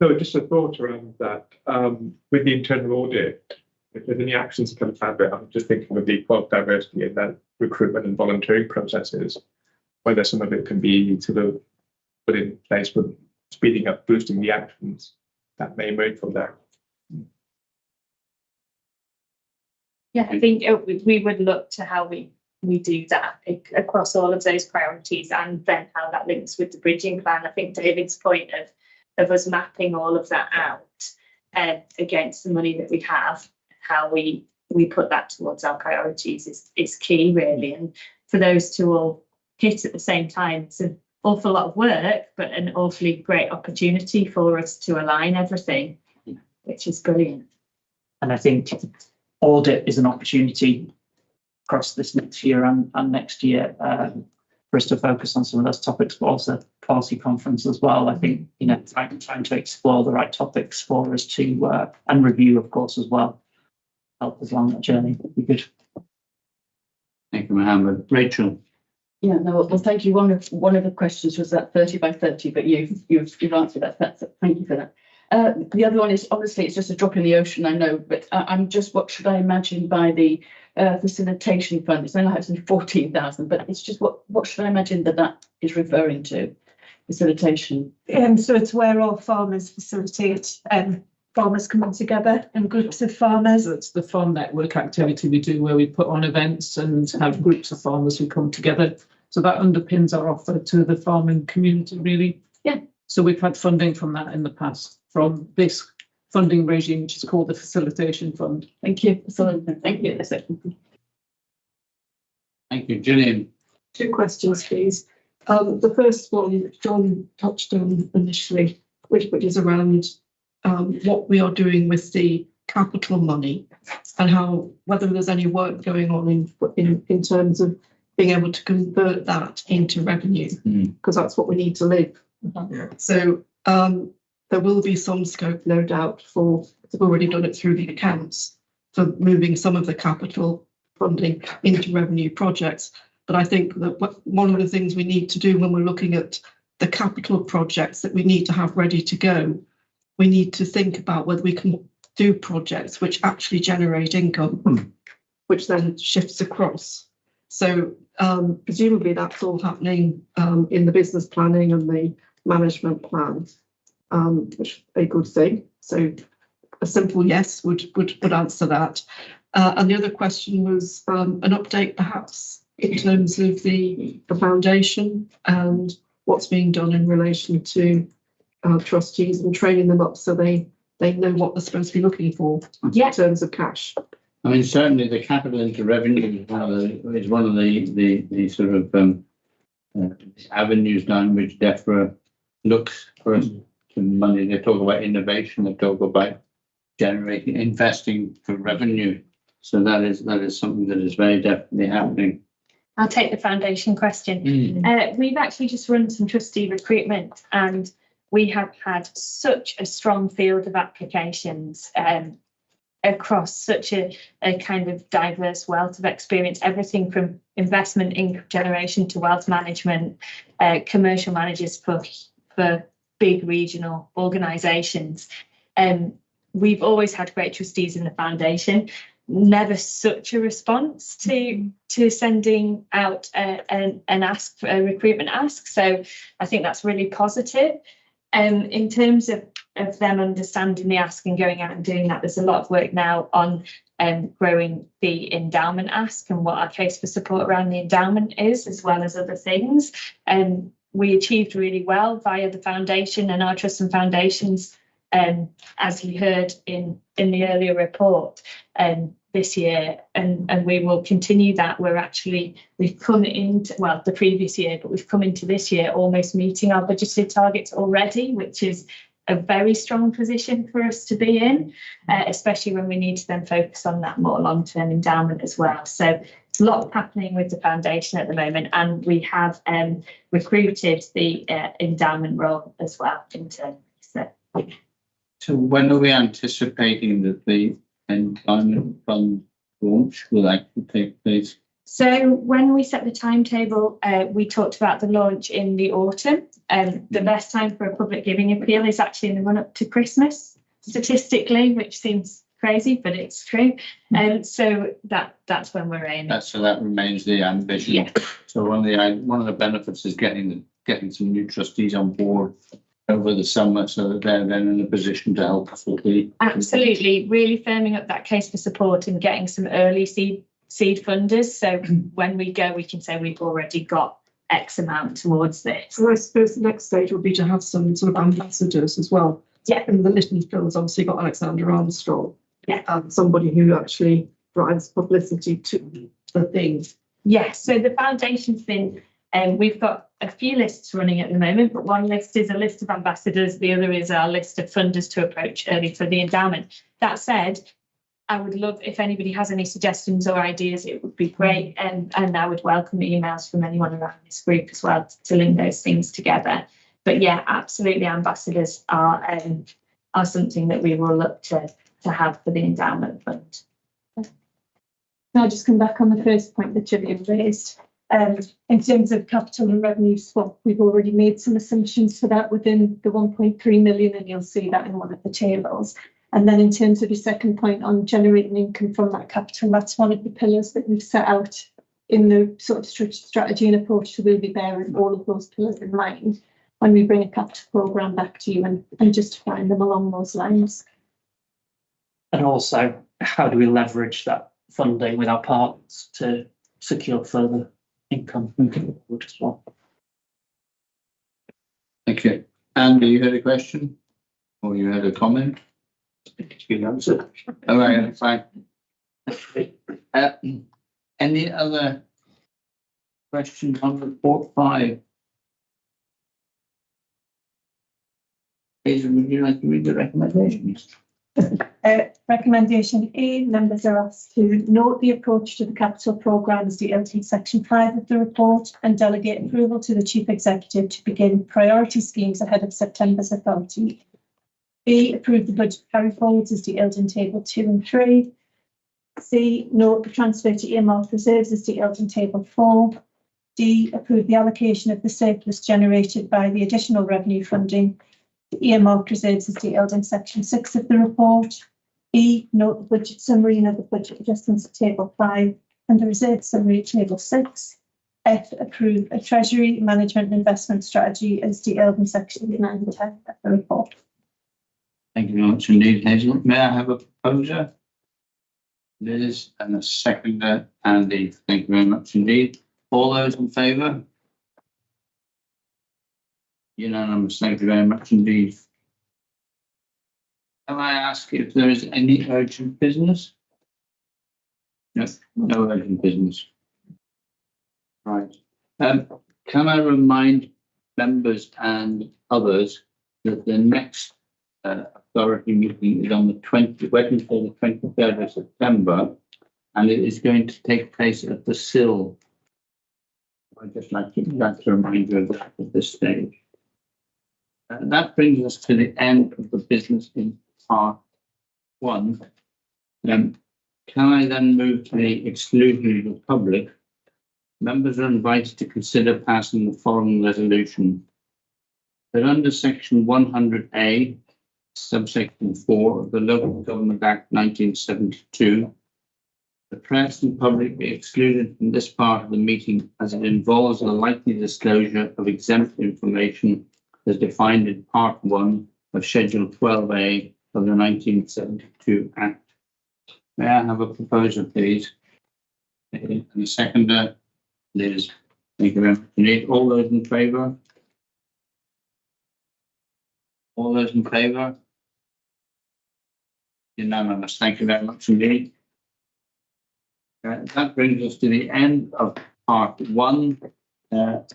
So just a thought around that. With the internal audit, if there's any actions come out of it, I'm just thinking of the equal diversity in that recruitment and volunteering processes, whether some of it can be sort of put in place for speeding up, boosting the actions that may emerge from that. Yeah, I think we would look to how we do that across all of those priorities, and then how that links with the bridging plan. I think David's point of us mapping all of that out against the money that we have, how we put that towards our priorities is key, really. And for those to all hit at the same time, it's an awful lot of work, but an awfully great opportunity for us to align everything, which is brilliant. And I think audit is an opportunity across this next year and next year for us to focus on some of those topics, but also policy conference as well. I think, trying to explore the right topics for us to, and review, of course, as well, help us along that journey. Would be good. Thank you, Mohammed. Rachel. Yeah, no, well, thank you. One of the questions was that 30 by 30, but you've answered that. Thank you for that. The other one is, obviously, it's just a drop in the ocean, I know, but I'm just, what should I imagine by the facilitation fund? It's only 14,000, but it's just what should I imagine that is referring to? Facilitation. So it's where all farmers facilitate farmers coming together and groups of farmers. It's the farm network activity we do where we put on events and have groups of farmers who come together. So that underpins our offer to the farming community, really. Yeah. So we've had funding from that in the past, from this funding regime, which is called the Facilitation Fund. Thank you. Thank you. Thank you, Gillian. 2 questions, please. The first one, John touched on initially, which is around what we are doing with the capital money and whether there's any work going on in terms of being able to convert that into revenue, because that's what we need to live So there will be some scope, no doubt, for, we've already done it through the accounts, for moving some of the capital funding into revenue projects. But I think that one of the things we need to do when we're looking at the capital projects that we need to have ready to go, we need to think about whether we can do projects which actually generate income, which then shifts across. So presumably that's all happening in the business planning and the management plan, which is a good thing. So a simple yes would answer that. And the other question was an update perhaps in terms of the foundation and what's being done in relation to trustees and training them up so they know what they're supposed to be looking for in terms of cash. I mean, certainly the capital into revenue is one of the sort of avenues down which DEFRA looks for us to money. They talk about innovation, they talk about generating, investing for revenue. So that is something that is very definitely happening. I'll take the foundation question. We've actually just run some trustee recruitment and we have had such a strong field of applications across such a kind of diverse wealth of experience, everything from investment income generation to wealth management, commercial managers for big regional organisations. We've always had great trustees in the foundation. Never such a response to sending out a recruitment ask. So I think that's really positive. In terms of them understanding the ask and going out and doing that, there's a lot of work now on growing the endowment ask and what our case for support around the endowment is, as well as other things. We achieved really well via the foundation and our trusts and foundations, as you heard in the earlier report, this year, and we will continue that. We've come into, well, the previous year, but we've come into this year almost meeting our budgeted targets already, which is a very strong position for us to be in, especially when we need to then focus on that more long-term endowment as well. So a lot happening with the foundation at the moment, and we have recruited the endowment role as well internally. So when are we anticipating that the endowment fund launch will actually take place? So when we set the timetable, we talked about the launch in the autumn. The best time for a public giving appeal is actually in the run up to Christmas, statistically, which seems crazy, but it's true. So that's when we're aiming. So that remains the ambition. Yeah. So one of the benefits is getting some new trustees on board over the summer, so that they're then in a position to help us with the. Absolutely, really firming up that case for support and getting some early seed funders. So when we go, we can say we've already got X amount towards this. So I suppose the next stage would be to have some sort of ambassadors as well. Yeah. And the Lytton Phil's obviously got Alexander Armstrong. Yeah. And somebody who actually drives publicity to the things. Yes. So the foundation's been, we've got a few lists running at the moment, but one list is a list of ambassadors. The other is our list of funders to approach early for the endowment. That said, I would love if anybody has any suggestions or ideas, it would be great. And I would welcome emails from anyone around this group as well to link those things together. But yeah, absolutely, ambassadors are something that we will look to have for the endowment fund. Can I just come back on the first point that Gillian raised? In terms of capital and revenue swap, we've already made some assumptions for that within the 1.3 million, and you'll see that in one of the tables. And then in terms of your second point on generating income from that capital, that's one of the pillars that we've set out in the sort of strategy and approach. So we'll be bearing all of those pillars in mind when we bring a capital programme back to you and justifying them along those lines. And also, how do we leverage that funding with our partners to secure further income moving forward as well? Thank you. Andy, you had a question or you had a comment? Good answer. All right, fine. Any other questions on report 5? Hazel, would you like to read the recommendations? Recommendation A, members are asked to note the approach to the capital programme as detailed in section 5 of the report and delegate approval to the Chief Executive to begin priority schemes ahead of September's authority. B, approve the budget carry forwards as detailed in table 2 and 3. C, note the transfer to earmarked reserves as detailed in table 4. D, approve the allocation of the surplus generated by the additional revenue funding to earmarked reserves as detailed in section 6 of the report. E, note the budget summary and other budget adjustments at table 5 and the reserve summary at table 6. F, approve a treasury management and investment strategy as detailed in sections 9 and 10 of the report. Thank you very much indeed, Hazel. May I have a proposer? Liz and a seconder, Andy. Thank you very much indeed. All those in favour? Unanimous. Thank you very much indeed. Can I ask if there is any urgent business? No, no urgent business. Right. Can I remind members and others that the next authority meeting is on the Wednesday, the 23rd of September, and it is going to take place at the Sill. I'd just like to remind you of that at this stage. That brings us to the end of the business in part 1. Can I then move to the exclusion of the public? Members are invited to consider passing the following resolution. That under section 100A, subsection 4 of the Local Government Act 1972, the press and public be excluded from this part of the meeting as it involves the likely disclosure of exempt information as defined in Part 1 of Schedule 12A of the 1972 Act. May I have a proposer, please? And a seconder, Liz. Thank you very much indeed. All those in favour? All those in favour? Unanimous. Thank you very much indeed. That brings us to the end of part 1. That